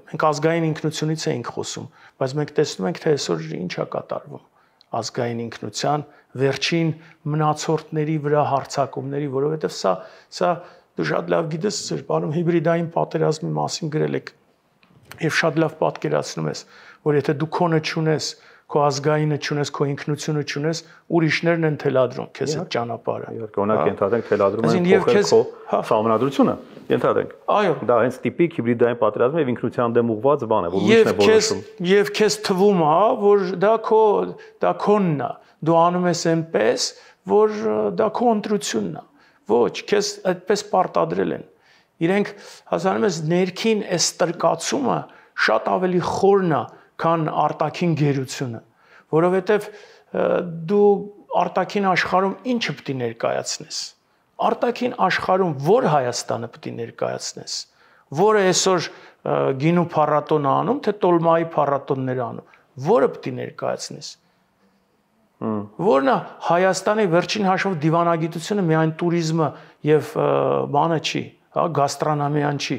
Speaker 1: մենք ազգային ինքնությունից էինք խոսում, բայց մենք տեսնում ենք, թե այսօր ինչ է կատարվում ազգային ինքնության վերջին մնացորդների վրա հարձակումների, որովհետև սա դու շատ լավ գիտես, Սերբանում հիբրիդային պատերազմի մասին գրել եք եւ շատ լավ պատկերացնում ես, որ եթե դու քոնը չունես, քո ազգայինը չունես, քո ինքնությունը չունես, ուրիշներն են թելադրում քեզ այդ ճանապարհը։
Speaker 2: Իհարկե, օրինակ ենթադրենք թելադրում են փոխել քո սահմանադրությունը, ենթադրենք։ Այո։ Դա հենց տիպիկ հիբրիդային պատերազմը եւ ինքնության դեմ ուղղված բան է, որ ուրիշն է որոշում։
Speaker 1: Եվ քեզ թվում է, որ դա քոնն է։ Դու անում ես այնպես, որ դա քո ընտրությունն է։ Ոչ, քեզ այդպես պարտադրել են։ Իրենք հասանում ես ներքին այս տրկացումը շատ ավելի խորն է, քան արտաքին գերությունը, որովհետև դու արտաքին աշխարհում ինչը պետք է ներկայացնես։ Արտաքին աշխարհում որ Հայաստանը պետք է ներկայացնես, որը այսօր գինու փառատոն անում, թե տոլմայի փառատոններ անում, որը պետք է ներկայացնես։ Որն է Հայաստանի վերջին հաշվով դիվանագիտությունը միայն туриզմը եւ բանը չի, հա, գաստրոնոմիան չի։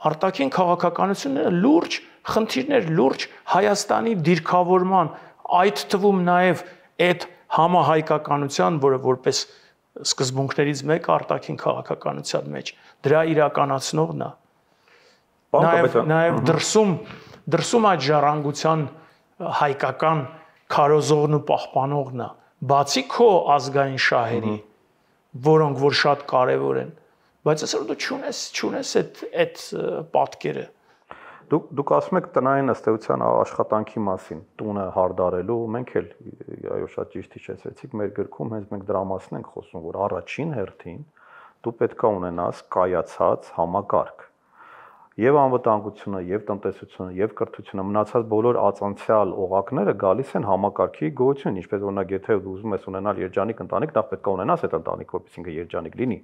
Speaker 1: Արտաքին քաղաքականությունները լուրջ խնդիրներ, լուրջ Հայաստանի դիրքավորման, այդ թվում նաեւ այդ համահայկականության, որը որպես սկզբունքներից մեկը արտաքին քաղաքականության մեջ դրա իրականացնողն է։ Նաեւ դրսում այդ ժառանգության հայկական քարոզողն ու պահպանողն է, բացի քո ազգային շահերի, որոնք որ շատ կարևոր են, բայց այսօր դու չունես այդ պատկերը։
Speaker 2: Դուք ասում եք տնային ըստեյության աշխատանքի մասին, տունը հարդարելու, մենք էլ այո շատ ճիշտ հիշեցիք, մեր գրքում հենց մենք դրա մասին ենք խոսում, որ առաջին հերթին դու պետք է ունենաս կայացած համակարգ։ Եվ անվտանգությունը, եւ տնտեսությունը, եւ կրթությունը, մնացած բոլոր ածանցյալ օղակները գալիս են համակարգի գոյություն, ինչպես օրինակ եթե դու ուզում ես ունենալ երջանիկ ընտանիք, նախ պետք է ունենաս այդ ընտանիքը, որպեսզի ինքը երջանիկ լինի։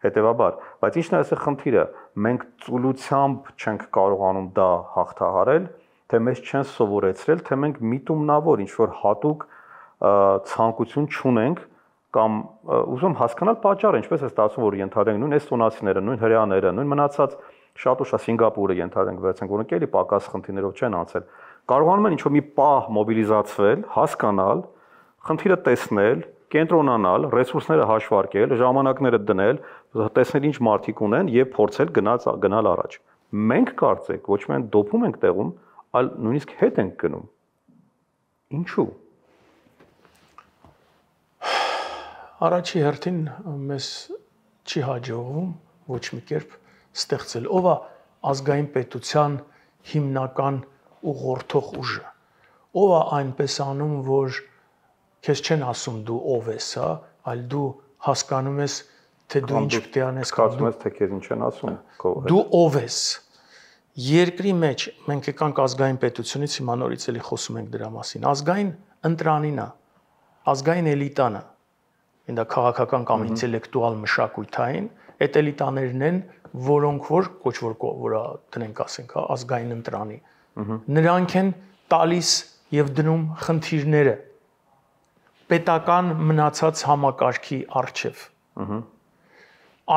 Speaker 2: Հետևաբար, բայց ինչն է այսը խնդիրը, մենք ծուլությամբ չենք կարողանում դա հաղթահարել, թե մեզ չեն սովորեցրել, թե մենք միտումնավոր ինչ որ հատուկ ցանկություն չունենք կամ ուզում հասկանալ պատճառը, ինչպես է ստացվում, որ ենթադրենք նույն էստոնացիները, նույն հրեաները, նույն մնացած շատ ուշ Սինգապուրը ենթադրենք վերցենք, որոնք էլի պակաս խնդիրներով չեն անցել։ Կարողանում են ինչ-որ մի պահ մոբիլիզացվել, հասկանալ, խնդիրը տեսնել, կենտրոնանալ, ռեսուրսները հաշվարկել, ժամանակները դնել, տեսնել ինչ մարդիկ ունեն եւ փորձել գնալ առաջ։ Մենք կարծեք ոչ միայն դոփում ենք տեղում, այլ նույնիսկ հետ ենք գնում։ Ինչու՞։
Speaker 1: Առաջի հերթին մեզ չի հաջողվում ոչ մի կերպ ստեղծել, ով է ազգային պետության հիմնական ուղղորդող ուժը, ով է այնպես անում, որ քեզ չեն ասում դու ով ես, հա, այլ դու հասկանում ես, թե դու ինչ պետք է անես,
Speaker 2: հասկանում ես, թե քեզ ինչ են ասում,
Speaker 1: դու ով ես։ Երկրի մեջ մենք եկանք ազգային պետությունից, հիմա նորից էլի խոսում ենք դրա մասին, ազգային ընտրանին է, ազգային էլիտան է, դա քաղաքական կամ ինտելեկտուալ մշակույթային, այդ էլիտաներն են, որոնք որ կոչվոր որը տնենք ասենք, ազգային ընտրանի։ Նրանք են տալիս եւ դնում խնդիրները պետական մնացած համակարգի առջև։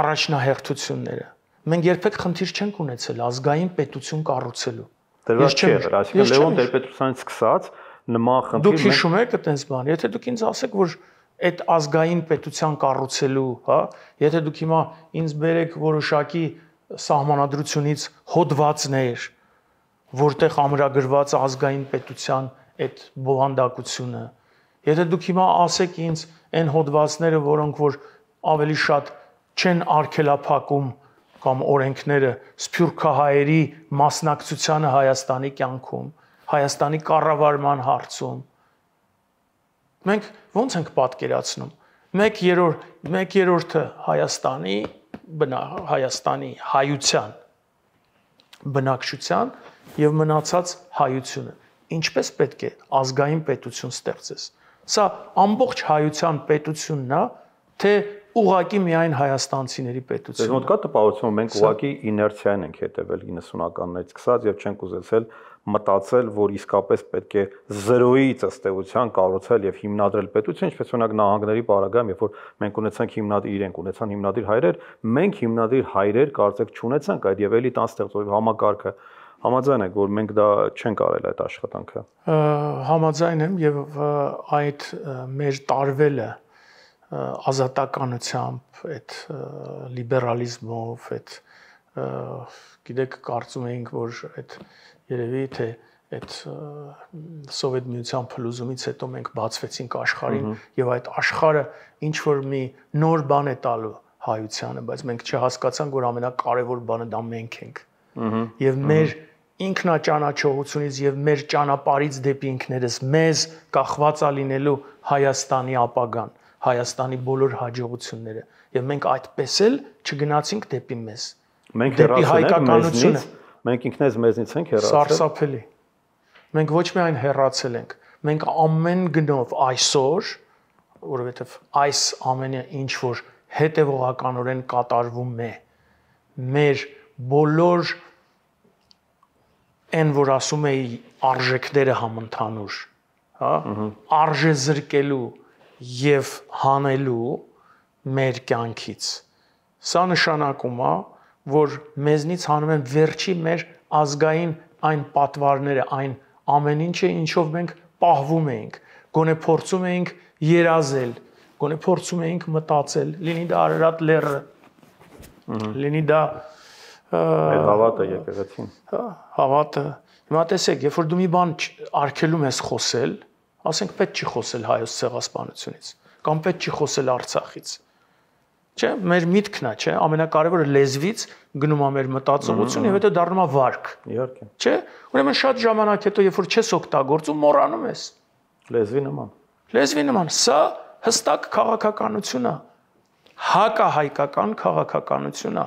Speaker 1: Առաջնահերթությունները։ Մենք երբեք խնդիր չենք ունեցել ազգային պետություն կառուցելու։
Speaker 2: Դեռ չէ, այսինքն Լևոն Տեր-Պետրոսյանից սկսած նման խնդիր։
Speaker 1: Դուք հիշում եք այդպես բան, եթե դուք ինձ ասեք, որ այդ ազգային պետության կառուցելու, հա, եթե դուք հիմա ինձ բերեք որոշակի սահմանադրությունից հոդվածներ, որտեղ ամրագրված ազգային պետության այդ բովանդակությունը, եթե դուք հիմա ասեք ինձ այն հոդվածները, որոնք որ ավելի շատ չեն արգելափակում կամ օրենքները սփյուռքահայերի մասնակցությանը Հայաստանի կյանքում, Հայաստանի կառավարման հարցում, մենք ոնց ենք պատկերացնում 1/3 Հայաստանի հայության բնակչության եւ մնացած հայությունը ինչպես պետք է ազգային պետություն ստեղծես սա ամբողջ հայության պետությունն է թե ուղղակի միայն հայաստանցիների պետություն։
Speaker 2: Դες մոտ կա տպավորություն, մենք ուղղակի իներցիային ենք հետևել 90-ականներից սկսած եւ չենք ուզեցել մտածել, որ իսկապես պետք է 0-ից ըստ էության կառուցել եւ հիմնադրել պետություն, ինչպես օրինակ նահանգների պարագայում, երբ որ մենք ունեցանք իրենք ունեցան հիմնադիր հայրեր, մենք հիմնադիր հայրեր կարծեք չունեցանք այդ եւ էլի տան ստեղծող համակարգը։ Համաձայն եք, որ մենք դա չենք արել այդ աշխատանքը։
Speaker 1: Համաձայն եմ եւ այդ մեր տարվելը ազատականությամբ, այդ լիբերալիզմով, այդ գիտեք կարծում էինք, որ այդ երևի թե այդ սովետ միության փլուզումից հետո մենք բացվեցինք աշխարհին եւ այդ աշխարհը ինչ որ մի նոր բան է տալու հայությանը, բայց մենք չհասկացանք, որ ամենակարևոր բանը դա մենք ենք։ Եվ մեր ինքնաճանաչողությունից եւ մեր ճանապարհից դեպի ինքներս մեզ կախված է լինելու Հայաստանի ապագան։ Հայաստանի բոլոր հաջողությունները եւ մենք այդպես էլ չգնացինք դեպի մեզ։
Speaker 2: Մենք հայկականությունից, մենք ինքնես մեզնից ենք հեռացել։
Speaker 1: Սարսափելի։ Մենք ոչ միայն հեռացել ենք, մենք ամեն գնով այսօր, որովհետեւ այս ամենը ինչ որ հետևողականորեն կատարվում է, մեր բոլոր այն որ ասում էի արժեքները համընդհանուր, հա, արժե զրկելու եւ հանելու մեր կյանքից։ Սա նշանակում է, որ մեզնից հանում են վերջի մեր ազգային այն պատվարները, այն ամեն ինչը, ինչով մենք պահվում էինք, գոնե փորձում էինք երազել, գոնե փորձում էինք մտածել, լինի դա Արարատ լեռը, լինի դա
Speaker 2: հավատը եկեղեցին։
Speaker 1: Հա, հավատը։ Հիմա տեսեք, երբ որ դու մի բան արգելում ես խոսել, ասենք պետք չի խոսել հայոց ցեղասպանությունից, կամ պետք չի խոսել Արցախից։ Չէ, մեր միտքն է, չէ, ամենակարևորը լեզվից գնում է մեր մտածողությունը եւ հետո դառնում է վարք։
Speaker 2: Իհարկե։
Speaker 1: Չէ, ուրեմն շատ ժամանակ հետո, երբ որ չես օգտագործում, մոռանում ես։
Speaker 2: Լեզվի նման։
Speaker 1: Լեզվի նման, սա հստակ քաղաքականություն է։ Հակահայկական քաղաքականություն է,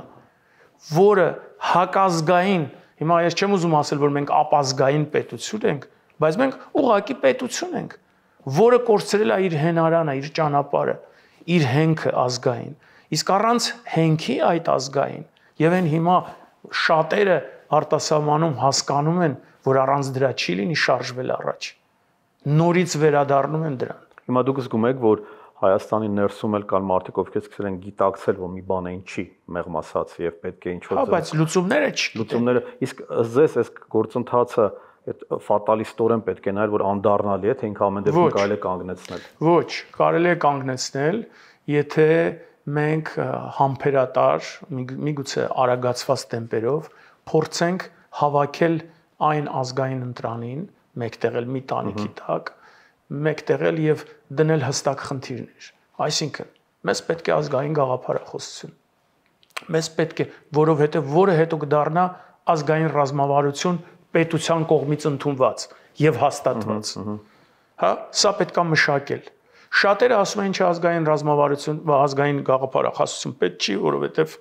Speaker 1: որը հակազգային, հիմա ես չեմ ուզում ասել, որ մենք ապազգային պետություն ենք, բայց մենք ուղղակի պետություն ենք, որը կորցրել է իր հենարանը, իր ճանապարհը, իր հենքը ազգային։ Իսկ առանց հենքի այդ ազգային եւ այն հիմա շատերը արտասահմանում հասկանում են, որ առանց դրա չի լինի շարժվել առաջ։ Նորից վերադառնում են դրան։
Speaker 2: Հիմա դուք զգում եք, որ Հայաստանի ներսում էլ կան մարդիկ, ովքեր սկսել են գիտակցել, որ մի բան այն չի մեղմ ասած եւ պետք է ինչ-որ
Speaker 1: Հա, բայց լուծումները չգիտեն։
Speaker 2: Լուծումները, իսկ ձեզ այս գործընթացը այդ ֆատալիստորեն պետք է նայել, որ անդառնալի է, թե ինքը ամեն դեպքում կարելի է կանգնեցնել։
Speaker 1: Ոչ, կարելի է կանգնեցնել, եթե մենք համբերատար, միգուցե արագացված տեմպերով փորձենք հավաքել այն ազգային ընտրանին, մեկտեղ էլ մի տանիքի տակ, մեկտեղ էլ եւ դնել հստակ խնդիրներ։ Այսինքն, մեզ պետք է ազգային գաղափարախոսություն։ Մեզ պետք է, որովհետեւ որը հետո կդառնա ազգային ռազմավարություն պետության կողմից ընդունված եւ հաստատված։ Հա, սա պետքա մշակել։ Շատերը ասում են, չէ, ազգային ռազմավարություն, ազգային գաղափարախոսություն պետք չի, որովհետեւ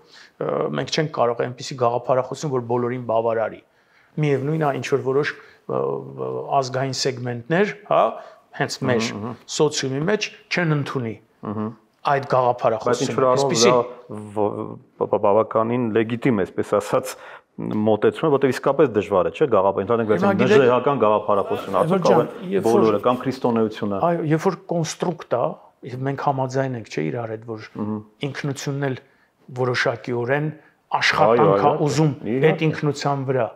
Speaker 1: մենք չենք կարող այնպիսի գաղափարախոսություն, որ բոլորին բավարարի։ Միևնույնն է, ինչ որ որոշ ազգային սեգմենտներ, հա, հենց մեր սոցիումի մեջ չեն ընդունի այդ գաղափարախոսությունը։
Speaker 2: Այսպեսի բավականին լեգիտիմ է, այսպես ասած, մոտեցումը, որտեղ իսկապես դժվար է, չէ՞, գաղափարական գաղափարախոսություն, ասում են բոլորը կամ քրիստոնեությունը։
Speaker 1: Այո, երբ որ կոնստրուկտ է, եւ մենք համաձայն ենք, չէ, իրար հետ, որ ինքնությունն էլ որոշակիորեն աշխատանք է ուզում այդ ինքնության վրա։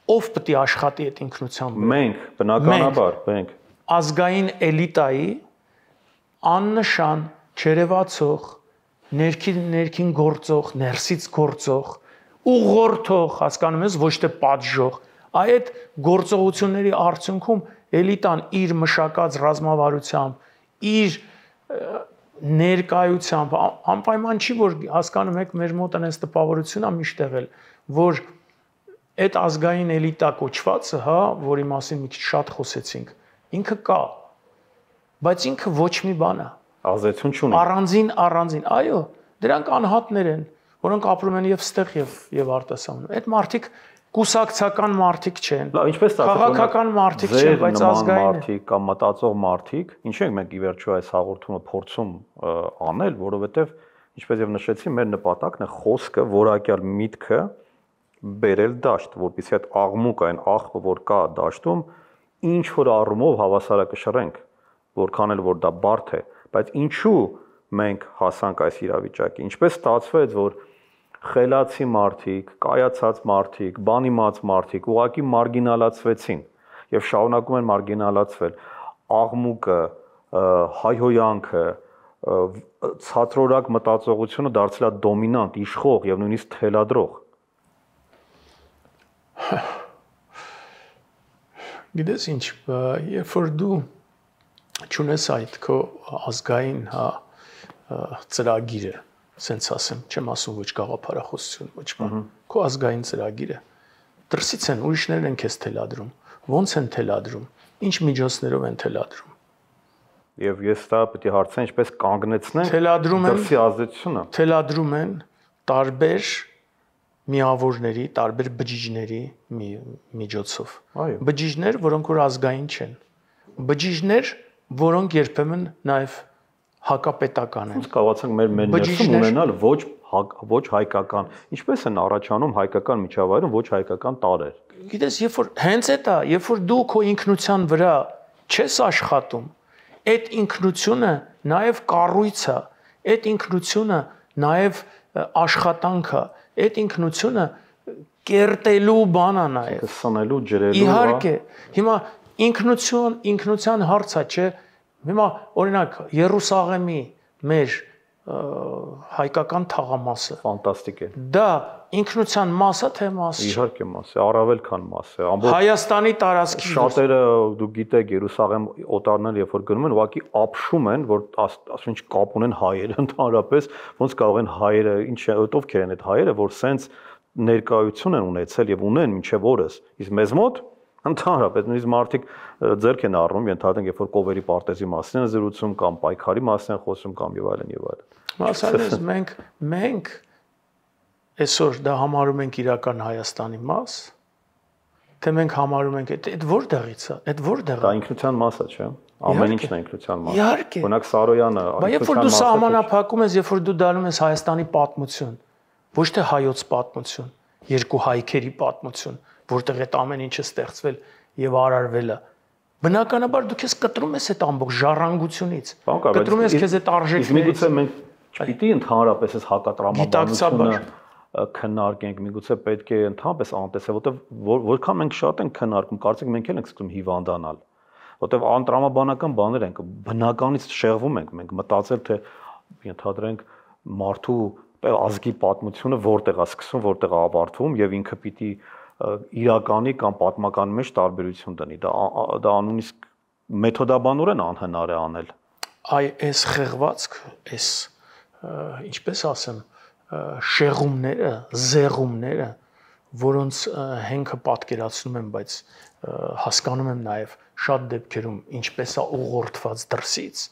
Speaker 1: Ով պետք է աշխատի այդ ինքնության վրա։
Speaker 2: Մենք, բնականաբար, մենք
Speaker 1: ազգային էլիտայի աննշան, չերևացող, ներքին գործող, ներսից գործող, ուղղորդող, հասկանում ես, ոչ թե պատժող, այդ գործողությունների արդյունքում էլիտան իր մշակած ռազմավարությամբ, իր ներկայությամբ անպայման չի, որ հասկանում եք, մեր մոտ այնպես տպավորություն է միշտ եղել, որ այդ ազգային էլիտա կոչվածը, հա, որի մասին մի քիչ շատ խոսեցինք, ինքը կա, բայց ինքը ոչ մի բան է։
Speaker 2: Ազդեցություն չունի։
Speaker 1: Առանձին, այո, դրանք անհատներ են, որոնք ապրում են եւ ստեղ եւ արտասահմանում։ Այդ մարդիկ կուսակցական մարդիկ չեն։ Քաղաքական մարդիկ չեն, բայց ազգային
Speaker 2: մարդիկ կամ մտածող մարդիկ, ինչու ենք մենք ի վերջո այս հաղորդումը փորձում անել, որովհետեւ ինչպես եւ նշեցի, մեր նպատակն է խոսքը, որակյալ միտքը բերել դաշտ, որպեսզի այդ աղմուկ, այն աղբը, որ կա դաշտում, ինչ որ առումով հավասարակշռենք, որքան էլ որ դա բարդ է, բայց ինչու մենք հասանք այս իրավիճակի։ Ինչպես ստացվեց, որ խելացի մարդիկ, կայացած մարդիկ, բանիմաց մարդիկ ուղղակի մարգինալացվեցին եւ շարունակում են մարգինալացվել։ Աղմուկը, հայհոյանքը, ցածրորակ մտածողությունը դարձել է դոմինանտ, իշխող եւ նույնիսկ թելադրող։
Speaker 1: Գիտես ինչ, երբ որ դու չունես այդ քո ազգային, հա, ծրագիրը, ասենց ասեմ, չեմ ասում ոչ գաղափարախոսություն, ոչ բան, քո ազգային ծրագիրը, դրսից են ուրիշներն են քեզ թելադրում, ո՞նց են թելադրում, ինչ միջոցներով են թելադրում։
Speaker 2: Եվ ես դա պետք է հարցնեմ, ինչպես կանգնեցնենք դրսի ազդեցությունը։
Speaker 1: Թելադրում են տարբեր միավորների, տարբեր բջիջների միջոցով։ Բջիջներ, որոնք որ ազգային չեն։ Բջիջներ, որոնք երբեմն նաև հակապետական են։
Speaker 2: Ոնց կարողացանք մեր ներսում ունենալ ոչ հայկական։ Ինչպես են առաջանում հայկական միջավայրում ոչ հայկական տարրեր։
Speaker 1: Գիտես, երբ որ հենց էտա, երբ որ դու քո ինքնության վրա չես աշխատում, այդ ինքնությունը նաև կառույց է, այդ ինքնությունը նաև աշխատանք է, այդ ինքնությունը կերտելու բան է նաև։
Speaker 2: Սնելու, ջրելու։
Speaker 1: Իհարկե, հիմա ինքնության հարց է, չէ՞։ Հիմա օրինակ Երուսաղեմի մեր հայկական թաղամասը
Speaker 2: ֆանտաստիկ է։
Speaker 1: Դա ինքնության մաս է, թե մաս չէ։
Speaker 2: Իհարկե մաս է, առավել քան մաս է։
Speaker 1: Հայաստանի տարածքի
Speaker 2: շատերը դուք գիտեք Երուսաղեմ օտարներ երբ որ գնում են, ուղղակի ապշում են, որ ասում ինչ կապ ունեն հայերը ընդհանրապես, ոնց կարող են հայերը, ինչ ովքեր են այդ հայերը, որ սենց ներկայություն են ունեցել եւ ունեն մինչեւ օրս։ Իսկ մեզ մոտ ընդհանրապես նույնիսկ մարդիկ ձեռք են առնում, ենթադրենք, երբ որ կովերի պարտեզի մասին են զրուցում կամ պայքարի մասին են խոսում կամ եւ այլն եւ այլն։
Speaker 1: Մասալես մենք այսօր դա համարում ենք իրական Հայաստանի մաս, թե մենք համարում ենք այդ որտեղից է, այդ որտեղ է։
Speaker 2: Դա ինքնության մաս է, չէ՞։ Ամեն ինչն է ինքնության մաս։
Speaker 1: Իհարկե։
Speaker 2: Օրինակ Սարոյանը
Speaker 1: Բայց երբ որ դու սահմանափակում ես, երբ որ դու դառնում ես Հայաստանի պատմություն, ոչ թե հայոց պատմություն, երկու հայքերի պատմություն, որտեղ այդ ամեն ինչը ստեղծվել եւ արարվել է։ Բնականաբար դու քեզ կտրում ես այդ ամբողջ ժառանգությունից։ Կտրում ես քեզ այդ արժեքներից։
Speaker 2: Միգուցե մենք չպիտի ընդհանրապես այս հակատրամաբանությունը քննարկենք, միգուցե պետք է ընդհանրապես անտեսել, որտեղ որքան մենք շատ ենք քննարկում, կարծեք մենք էլ ենք սկսում հիվանդանալ, որտեղ անտրամաբանական բաներ ենք, բնականից շեղվում ենք, մենք մտածել թե ենթադրենք մարդու ազգի պատմությունը որտեղ է սկսվում, որտեղ է ավարտվում եւ ինքը պիտի իրականի կամ պատմականի մեջ տարբերություն դնի։ Դա անունիսկ մեթոդաբանորեն անհնար է անել։
Speaker 1: Այս խեղվածք, այս ինչպես ասեմ, շեղումները, զեղումները, որոնց հենքը պատկերացնում եմ, բայց հասկանում եմ նաև շատ դեպքերում ինչպես է ուղղորդված դրսից,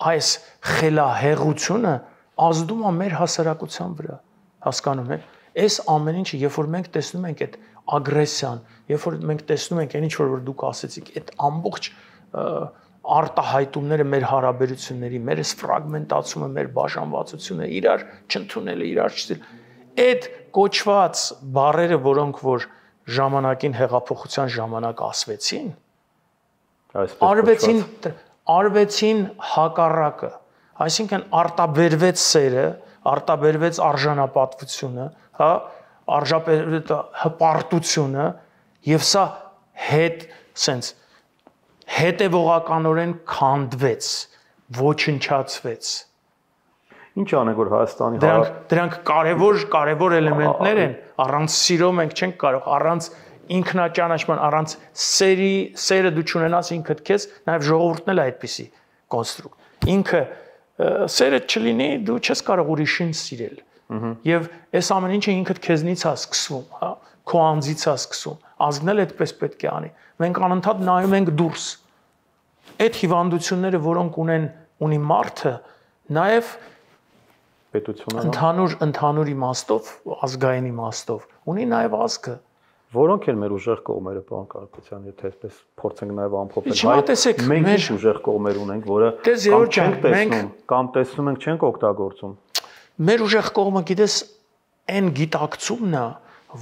Speaker 1: այս խելահեղությունը ազդում է մեր հասարակության վրա, հասկանում եք։ Այս ամեն ինչը, երբ որ մենք տեսնում ենք այդ ագրեսիան, երբ որ մենք տեսնում ենք այն ինչ որ դուք ասեցիք, այդ ամբողջ արտահայտումները մեր հարաբերությունների, մեր այս ֆրագմենտացումը, մեր բաժանվածությունը, իրար չընդունելը, իրար չտիլ, այդ կոչված բառերը, որոնք որ ժամանակին հեղափոխության ժամանակ ասվեցին, արվեցին հակառակը, այսինքն արտաբերվեց սերը, արտաբերվեց արժանապատվությունը, հա, արժանապատվեց հպարտությունը եւ սա հետևողականորեն քանդվեց, ոչնչացվեց։
Speaker 2: Ինչ անենք որ Հայաստանի
Speaker 1: դրանք կարևոր էլեմենտներ են, առանց սիրո մենք չենք կարող, առանց ինքնաճանաչման, առանց սերը դու չունենաս ինքդ քեզ, նաև ժողովուրդն էլ է այդպիսի կոնստրուկտ։ Ինքը սերը չլինի, դու չես կարող ուրիշին սիրել։ Եվ այս ամեն ինչը ինքդ քեզնից է սկսվում, հա, քո անձից է սկսվում։ Ազգն էլ այդպես պետք է անի։ Մենք անընդհատ նայում ենք դուրս։ Այդ հիվանդությունները, որոնք ունի մարդը, նաև
Speaker 2: պետությունը
Speaker 1: ընդհանուր իմաստով, ազգային իմաստով, ունի նաև ազգը։
Speaker 2: Որոնք են մեր ուժեղ կողմերը, պարոն Կարապետյան, եթե այսպես փորձենք նաև ամփոփել։ Մենք ինչ ուժեղ կողմեր ունենք, որը չենք տեսնում կամ տեսնում ենք չենք օգտագործում։
Speaker 1: Մեր ուժեղ կողմը, գիտես, այն գիտակցումն է,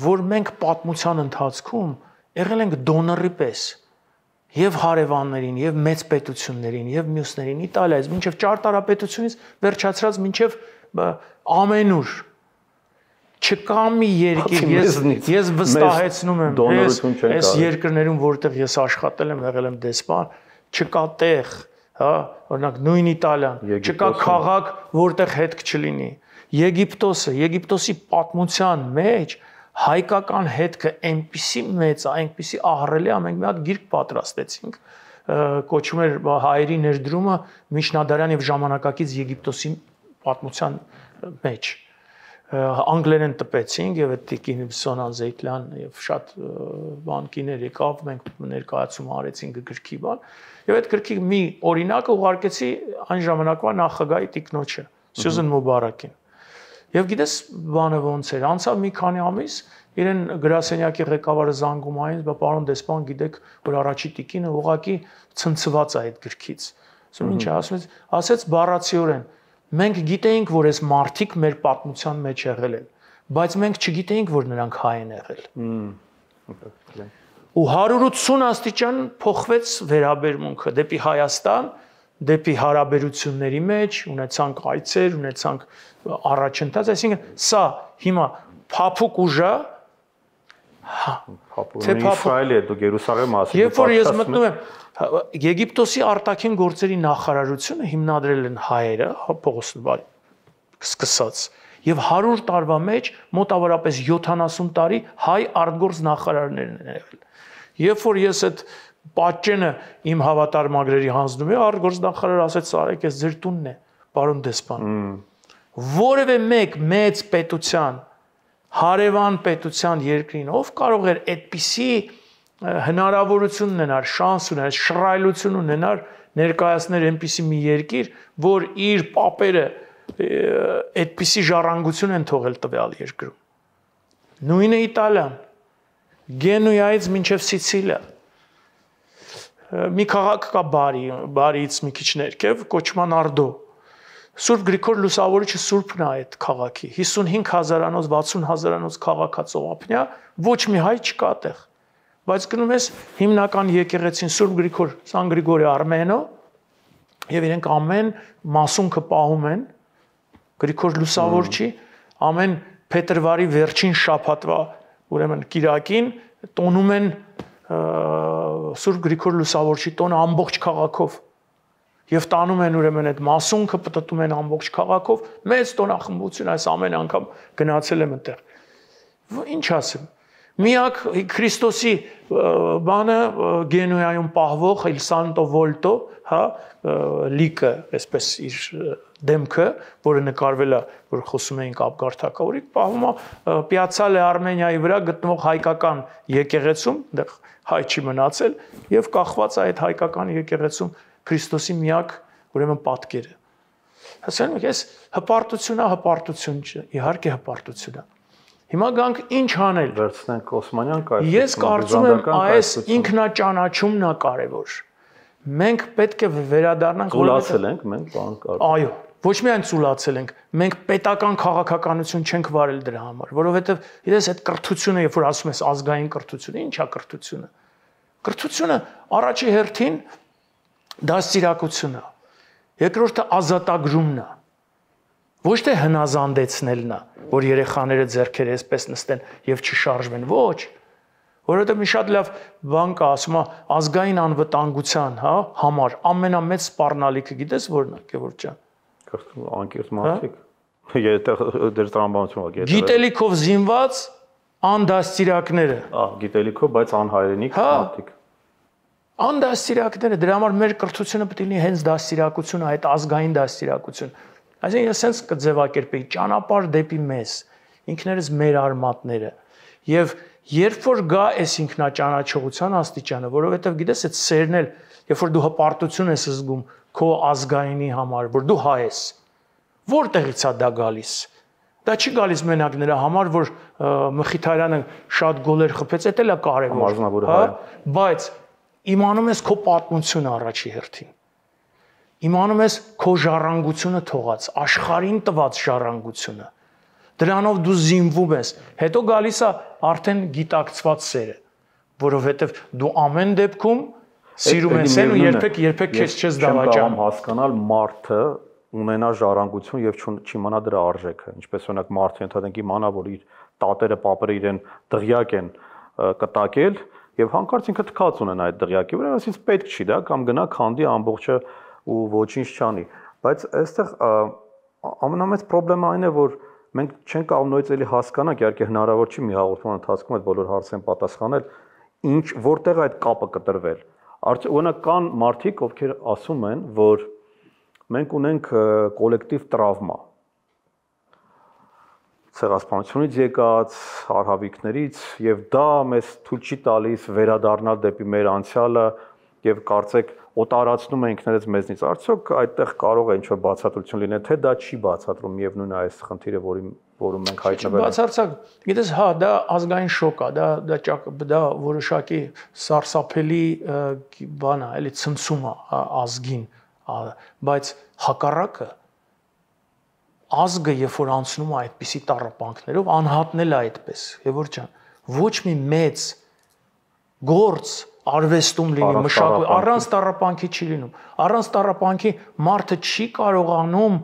Speaker 1: որ մենք պատմության ընթացքում եղել ենք դոնորի պես եւ հարևաններին, եւ մեծ պետություններին, եւ մյուսներին, Իտալիայից մինչեւ ճարտարապետությունից վերջացրած մինչեւ ամենուր չկա մի երկիր, ես վստահեցնում եմ, այս երկրներում, որտեղ ես աշխատել եմ, եղել եմ դեսպան, չկա տեղ, հա, օրինակ նույն Իտալիան, չկա քաղաք, որտեղ հետք չլինի։ Եգիպտոսի պատմության մեջ հայկական հետքը այնպիսի մեծ է, այնպիսի ահռելի է, մենք մի հատ գիրք պատրաստեցինք, կոչվում էր հայերի ներդրումը միջնադարյան եւ ժամանակակից Եգիպտոսի պատմության մեջ։ անգլերեն տպեցինք եւ այդ տիկին Սոնան Զեյթլյան եւ շատ բանկիներ եկավ, մենք ներկայացում արեցինք գրքի բան եւ այդ գրքի մի օրինակը ուղարկեցի այն ժամանակվա նախագահի տիկնոջը Սյուզան Մուբարակին։ Եվ գիտես բանը ոնց էր, անցավ մի քանի ամիս իրեն գրասենյակի ղեկավարը զանգում այն, բա պարոն դեսպան, գիտեք, որ առաջի տիկինը ուղակի ցնցված է այդ գրքից։ Ասում ինչ է, ասեց բառացիորեն, մենք գիտեինք, որ այս մարդիկ մեր պատմության մեջ եղել են, բայց մենք չգիտեինք, որ նրանք հայ են եղել։ Ու 180 աստիճան փոխվեց վերաբերմունքը դեպի Հայաստան, դեպի հարաբերությունների մեջ, ունեցանք այցեր, ունեցանք առաջընթաց, այսինքն սա հիմա փափուկ ուժա,
Speaker 2: Իսրայելի է դու Երուսաղեմ ասում։
Speaker 1: Երբ որ ես մտնում եմ Եգիպտոսի արտաքին գործերի նախարարությունը հիմնադրել են հայերը, Պողոս Նվարի սկսած, եւ 100 տարվա մեջ մոտավորապես 70 տարի հայ արտգործ նախարարներն են եղել։ Երբ որ ես այդ պատճենը իմ հավատարմագրերի հանձնում եմ, արտգործ նախարարը ասեց, «Արեք, այս ձեր տունն է, պարոն դեսպան»։ Որևէ մեկ մեծ պետության, հարևան պետության երկրին ով կարող էր այդպիսի հնարավորություն ունենալ, շանս ունենալ, շռայլություն ունենալ ներկայացնել այնպիսի մի երկիր, որ իր պապերը այդպիսի ժառանգություն են թողել տվյալ երկրում։ Նույնը Իտալիան, Գենուայից մինչև Սիցիլիա։ Մի քաղաք կա բարիից մի քիչ ներքև, կոչման Արդո։ Սուրբ Գրիգոր Լուսավորիչը սուրբն է այդ քաղաքի, 55,000-անոց, 60,000-անոց քաղաք է ծովափնյա, ոչ մի հայ չկա այդտեղ։ Բայց գնում ես հիմնական եկեղեցին Սուրբ Գրիգոր Սան Գրիգորի Արմենո եւ իրենք ամեն մասունքը պահում են Գրիգոր Լուսավորչի, ամեն փետրվարի վերջին շաբաթվա, ուրեմն կիրակին տոնում են Սուրբ Գրիգոր Լուսավորչի տոնը ամբողջ քաղաքով եւ տանում են ուրեմն այդ մասունքը պտտում են ամբողջ քաղաքով, մեծ տոնախմբություն, այս ամեն անգամ գնացել եմ այնտեղ։ Ինչ ասեմ, միակ Քրիստոսի բանը Գենուայում պահվող Il Santo Volto, հա, լիկը, այսպես իր դեմքը, որը նկարվել է, որ խոսում էինք Աբգարթակավորի, պահվում է Պիացալե Արմենիայի վրա գտնվող հայկական եկեղեցում, այնտեղ հայ չի մնացել եւ կախված է այդ հայկական եկեղեցում Քրիստոսի միակ ուրեմն պատկերը։ Հասկանում եք, այս հպարտությունն է, հպարտություն չէ, իհարկե հպարտություն է։ Հիմա գանք ինչ անել։
Speaker 2: Վերցնենք Օսմանյան կայսրությունը։
Speaker 1: Ես կարծում եմ, այս ինքնաճանաչումն է կարևոր։ Մենք պետք է վերադառնանք,
Speaker 2: ծուլացել ենք մենք բան կար։
Speaker 1: Այո, ոչ միայն ծուլացել ենք, մենք պետական քաղաքականություն չենք վարել դրա համար, որովհետև իրես այդ կրթությունը, երբ որ ասում ես ազգային կրթությունը, ի՞նչ է կրթությունը։ Կրթությունը առաջի հերթին դաստիարակությունն է, երկրորդը ազատագրումն է, ոչ թե հնազանդեցնելն է, որ երեխաները ձեռքերը այսպես նստեն եւ չշարժվեն, ոչ, որովհետեւ մի շատ լավ բան կա, ասում է ազգային անվտանգության, հա, համար ամենամեծ սպառնալիքը գիտես որն է, Գևորգ ջան։
Speaker 2: Անկեղծ մարդիկ։ Դեր տրամաբանություն է։
Speaker 1: Գիտելիքով զինված անդաստիարակները։
Speaker 2: Գիտելիքով, բայց անհայրենիք մարդիկ։
Speaker 1: Անդաստիարակները, դրա համար մեր կրթությունը պետք է լինի հենց դաստիարակությունը, այդ ազգային դաստիարակություն։ Այսինքն ես sense կձևակերպեի ճանապարհ դեպի մեզ, ինքներս մեր արմատները։ Եվ երբ որ գա այս ինքնաճանաչողության աստիճանը, որովհետև գիտես այդ սերն էլ, երբ որ դու հպարտություն ես զգում քո ազգայինի համար, որ դու հայ ես, որտեղից է դա գալիս։ Դա չի գալիս մենակ նրա համար, որ Մխիթարյանը շատ գոլեր խփեց, դա էլ է կարևոր, հա, բայց իմանում ես քո պատմությունը առաջի հերթին։ Իմանում ես քո ժառանգությունը թողած, աշխարհին տված ժառանգությունը։ Դրանով դու զինվում ես։ Հետո գալիս է արդեն գիտակցված սերը, որովհետև դու ամեն դեպքում սիրում ես ու երբեք քեզ չես դավաճանում։
Speaker 2: Չեմ հասկանալ մարդը ունենա ժառանգություն եւ չիմանա դրա արժեքը, ինչպես օրինակ մարդը ընդհանրենք իմանա, որ իր տատերը, պապերը իրեն դղյակ են կտակել եւ հանկարծ ինքը թքած ունենա այդ դղյակի վրա, ասես պետք չի դա, կամ գնա քանդի ամբողջը ու ոչինչ չանի։ Բայց այստեղ ամենամեծ խնդրեմը այն է, որ մենք չենք կարող նույնիսկ էլի հասկանանք, իհարկե հնարավոր չի մի հաղորդման ընթացքում այդ բոլոր հարցերին պատասխանել, ինչ որտեղ այդ կապը կտրվել։ Օրինակ կան մարդիկ, ովքեր ասում են, որ մենք ունենք կոլեկտիվ տրավմա։ ցեղասպանությունից եկած արհավիկներից եւ դա մեզ թույլ չի տալիս վերադառնալ դեպի մեր անցյալը եւ կարծեք օտարացնում է ինքներս մեզնից արդյոք այդտեղ կարող է ինչ-որ բացատրություն լինել թե դա չի բացատրում միևնույն է այս խնդիրը որում մենք հայտնվել ենք
Speaker 1: բացարձակ գիտես հա դա ազգային շոկ է դա որոշակի սարսափելի բան է էլի ցնցում է ազգին բայց հակառակը ազգը երբ որ անցնում է այդպիսի տառապանքներով անհատնել է այդպես Եվոր ջան ոչ մի մեծ գործ արվեստում լինի մշակույթ առանց տառապանքի չի լինում առանց տառապանքի մարդը չի կարողանում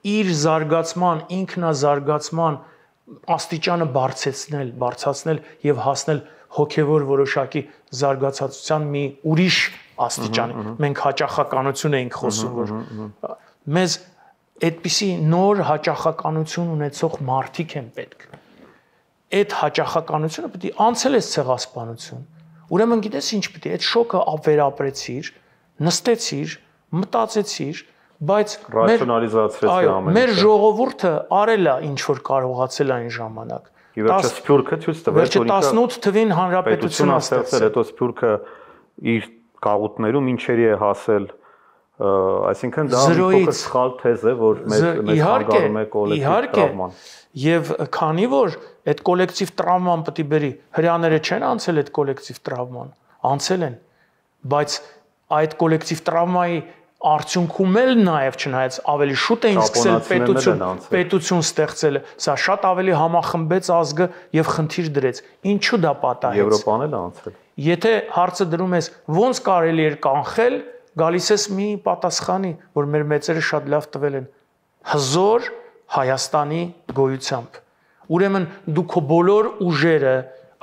Speaker 1: իր զարգացման ինքնազարգացման աստիճանը բարձրացնել եւ հասնել հոգեվոր որոշակի զարգացածության մի ուրիշ աստիճանի մենք հաճախականություն ենք խոսում որ մեզ այդպիսի նոր հաճախականություն ունեցող մարդիկ են պետք այդ հաճախականությունը պետք է անցել է ցեղասպանություն ուրեմն գիտես ինչ պետք է այդ շոկը վերապրեցիր նստեցիր մտածեցիր բայց
Speaker 2: ռացիոնալիզացրեցի ամեն ինչ
Speaker 1: մեր ժողովուրդը արել է ինչ որ կարողացել այն ժամանակ
Speaker 2: ի վերջո Սփյուռքը ցույց տվեց
Speaker 1: որ 18 թվին հանրապետություն
Speaker 2: ստեղծել հետո Սփյուռքը իր գաղութներում ինչերի է հասել այսինքն դա մի փոքր սխալ թեզ է որ մեզ հանգարում է կոլեկտիվ տրավման
Speaker 1: եւ քանի որ այդ կոլեկտիվ տրավման պետք է բերի հрьяաները չեն անցել այդ կոլեկտիվ տրավման անցել են բայց այդ կոլեկտիվ տրավմայի արդյունքում էլ նաև չնայած ավելի շուտ էին սկսել պետություն ստեղծել սա շատ ավելի համախմբեց ազգը եւ խնդիր դրեց ինչու դա պատահեց
Speaker 2: Եվրոպան էլ անցել
Speaker 1: եթե հարցը դրում ես ոնց կարելի էր կանխել գալիս ես մի պատասխանի որ մեր մեծերը շատ լավ տվել են հզոր Հայաստանի գոյությամբ ուրեմն դու քո բոլոր ուժերը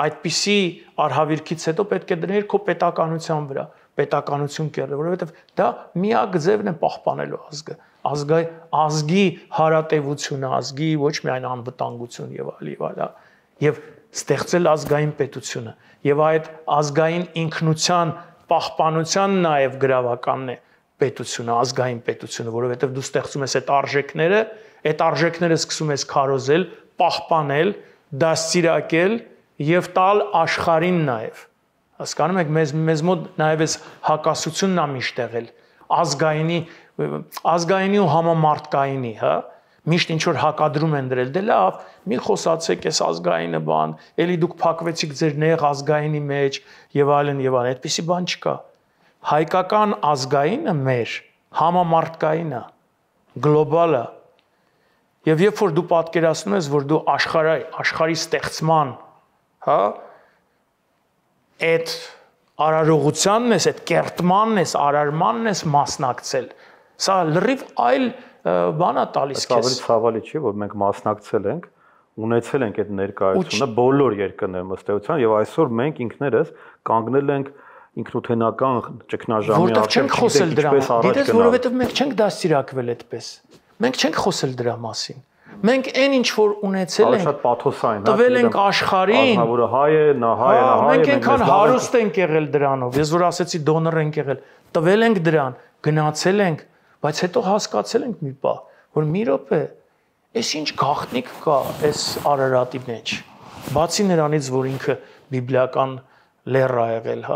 Speaker 1: այդպիսի արհավիրքից հետո պետք է դներ քո պետականության վրա պետականություն կերել, որովհետև դա միակ ձևն է պահպանելու ազգը, ազգի հարատևությունը, ազգի ոչ միայն անվտանգություն եւ այլ, եւ ստեղծել ազգային պետությունը, եւ այդ ազգային ինքնության պահպանության նաեւ գրավականն է պետությունը, ազգային պետությունը, որովհետև դու ստեղծում ես այդ արժեքները սկսում ես քարոզել, պահպանել, դաստիարակել եւ տալ աշխարհին նաեւ հասկանում եք մեզ մոտ նաև էս հակասությունն է միշտ եղել ազգայինի ու համամարտկայինի, հա միշտ ինչ որ հակադրում են դրել դե լավ մի խոսացեք էս ազգայինը բան էլի դուք փակվեցիք ձեր նեղ ազգայինի մեջ եւ այլն այդպիսի բան չկա հայկական ազգայինը մեր համամարտկայինը գլոբալը եւ երբ որ դու պատկերացնում ես որ դու աշխարհի ստեղծման հա այդ արարողությանն ես, այդ կերտմանն ես, արարմանն ես մասնակցել։ Սա լրիվ այլ բան է տալիս քեզ։
Speaker 2: Ավելի ցավալի չի, որ մենք մասնակցել ենք, ունեցել ենք այդ ներկայությունը բոլոր երկրներում ըստ էության եւ այսօր մենք ինքներս կանգնել ենք ինքնութենական ճգնաժամի
Speaker 1: առջև։ Որտեղ չենք խոսել դրա մասին։ Գիտես, որովհետեւ մենք չենք դաստիարակվել այդպես։ Մենք չենք խոսել դրա մասին։ Մենք այն ինչ որ ունեցել ենք,
Speaker 2: շատ պաթոսային, հա,
Speaker 1: տվել ենք աշխարհին։
Speaker 2: Ազնավուրը հայ է, նա հայ է,
Speaker 1: մենք այնքան հարուստ ենք եղել դրանով։ Ես որ ասեցի դոնոր ենք եղել, տվել ենք դրան, գնացել ենք, բայց հետո հասկացել ենք մի բան, որ մի րոպե, այս ինչ գաղտնիք կա այս Արարատի մեջ։ Բացի նրանից, որ ինքը բիբլիական լեռ է եղել, հա,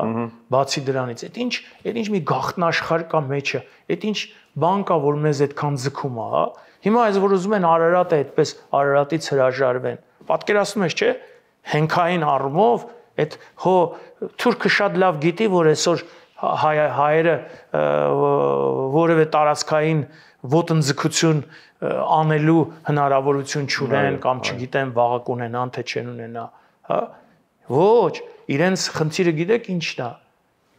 Speaker 1: բացի դրանից, այդ ինչ մի գաղտնաշխարհ կա մեջը, այդ ինչ բան կա, որ մեզ այդքան ձգում է, հա։ Հիմա այս որ ուզում են Արարատը այդպես Արարատից հրաժարվեն։ Պատկերացնում ես, չէ՞, հենքային առումով այդ թուրքը շատ լավ գիտի, որ այսօր հայերը որևէ տարածքային ոտնձգություն անելու հնարավորություն չունեն կամ չգիտեն վաղը կունենան թե չեն ունենա, հա։ Ոչ, իրենց խնդիրը գիտեք ինչն է։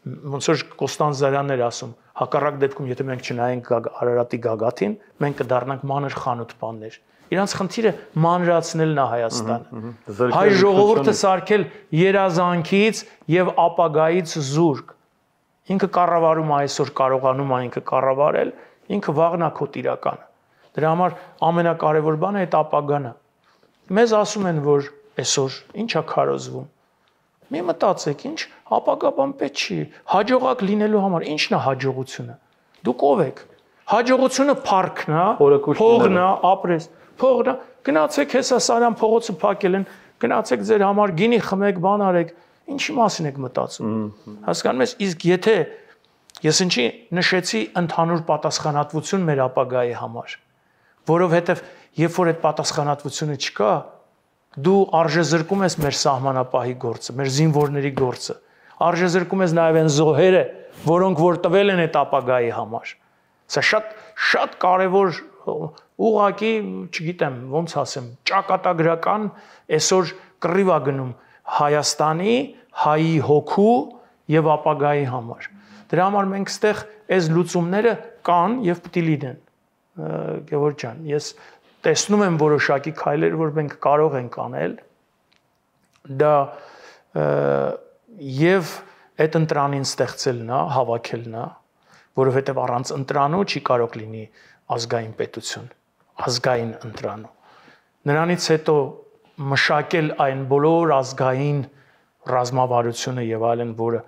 Speaker 1: Ոնց որ Կոստանց Զարյանն էր ասում, հակառակ դեպքում եթե մենք չնայենք Արարատի գագաթին, մենք կդառնանք մանր խանութ-բաններ։ Իրանց խնդիրը մանրացնելն է Հայաստանը։ Հայ ժողովուրդը սարքել երազանքից եւ ապագայից զուրկ։ Ինքը կառավարում է այսօր կարողանում է ինքը կառավարել, ինքը վաղն է քո տիրականը։ Դրա համար ամենակարևոր բանը այդ ապագան է։ Մեզ ասում են, որ այսօր ինչա քարոզվում։ Մի մտածեք, ինչ ապագա բան պետք չի։ Հաջողակ լինելու համար ի՞նչն է հաջողությունը։ Դուք ով եք։ Հաջողությունը փառքն է, փողն է, ապրես։ Փողն է, Գնացեք հեսա Սարյան փողոցը փակել են, գնացեք ձեր համար գինի խմեք, բան արեք, ինչի մասին եք մտածում։ Հասկանում ես, իսկ եթե ես ինչի նշեցի ընդհանուր պատասխանատվություն մեր ապագայի համար, որովհետև երբ որ այդ պատասխանատվությունը չկա, դու արժեզրկում ես մեր սահմանապահի գործը, մեր զինվորների գործը, արժեզրկում ես նաև այն զոհերը, որոնք որ տվել են այդ ապագայի համար։ Սա շատ կարևոր ուղղակի, չգիտեմ, ոնց ասեմ, ճակատագրական այսօր կռիվ է գնում Հայաստանի, հայի հոգու եւ ապագայի համար։ Դրա համար մենք ստեղ այս լուծումները կան եւ պիտի լինեն։ Գևորգ ջան, ես տեսնում եմ որոշակի քայլեր, որ մենք կարող ենք անել, դա եւ այդ ընտրանին ստեղծելն է, հավաքելն է, որովհետեւ առանց ընտրանու չի կարող լինի ազգային պետություն, ազգային ընտրանու։ Նրանից հետո մշակել այն բոլոր ազգային ռազմավարությունը եւ այլն, որը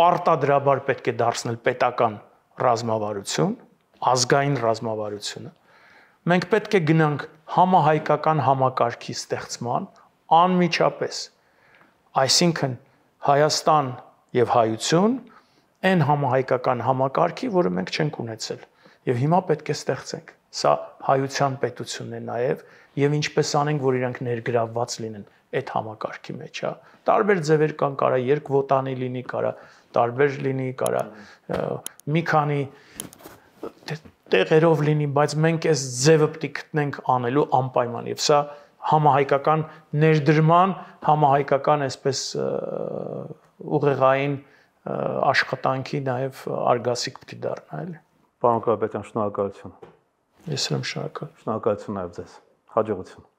Speaker 1: պարտադրաբար պետք է դարձնել պետական ռազմավարություն, ազգային ռազմավարությունը։ Մենք պետք է գնանք համահայկական համակարգի ստեղծման անմիջապես, այսինքն Հայաստան եւ հայություն այն համահայկական համակարգի, որը մենք չենք ունեցել եւ հիմա պետք է ստեղծենք։ Սա հայության պետությունն է նաեւ եւ ինչպես անենք, որ իրանք ներգրավված լինեն այդ համակարգի մեջ, հա։ Տարբեր ձևեր կան, կարա երկվոտանի լինի, կարա տարբեր լինի, կարա մի քանի տեղերով լինի, բայց մենք այս ձևը պետք է գտնենք անելու անպայման եւ սա համահայկական ներդրման, համահայկական այսպես ուղեղային աշխատանքի նաեւ արգասիկ պետք է դառնա, էլի։
Speaker 2: Պարոն Կարապետյան, շնորհակալություն։
Speaker 1: Ես եմ շնորհակալ։
Speaker 2: Շնորհակալություն նաեւ ձեզ։ Հաջողություն։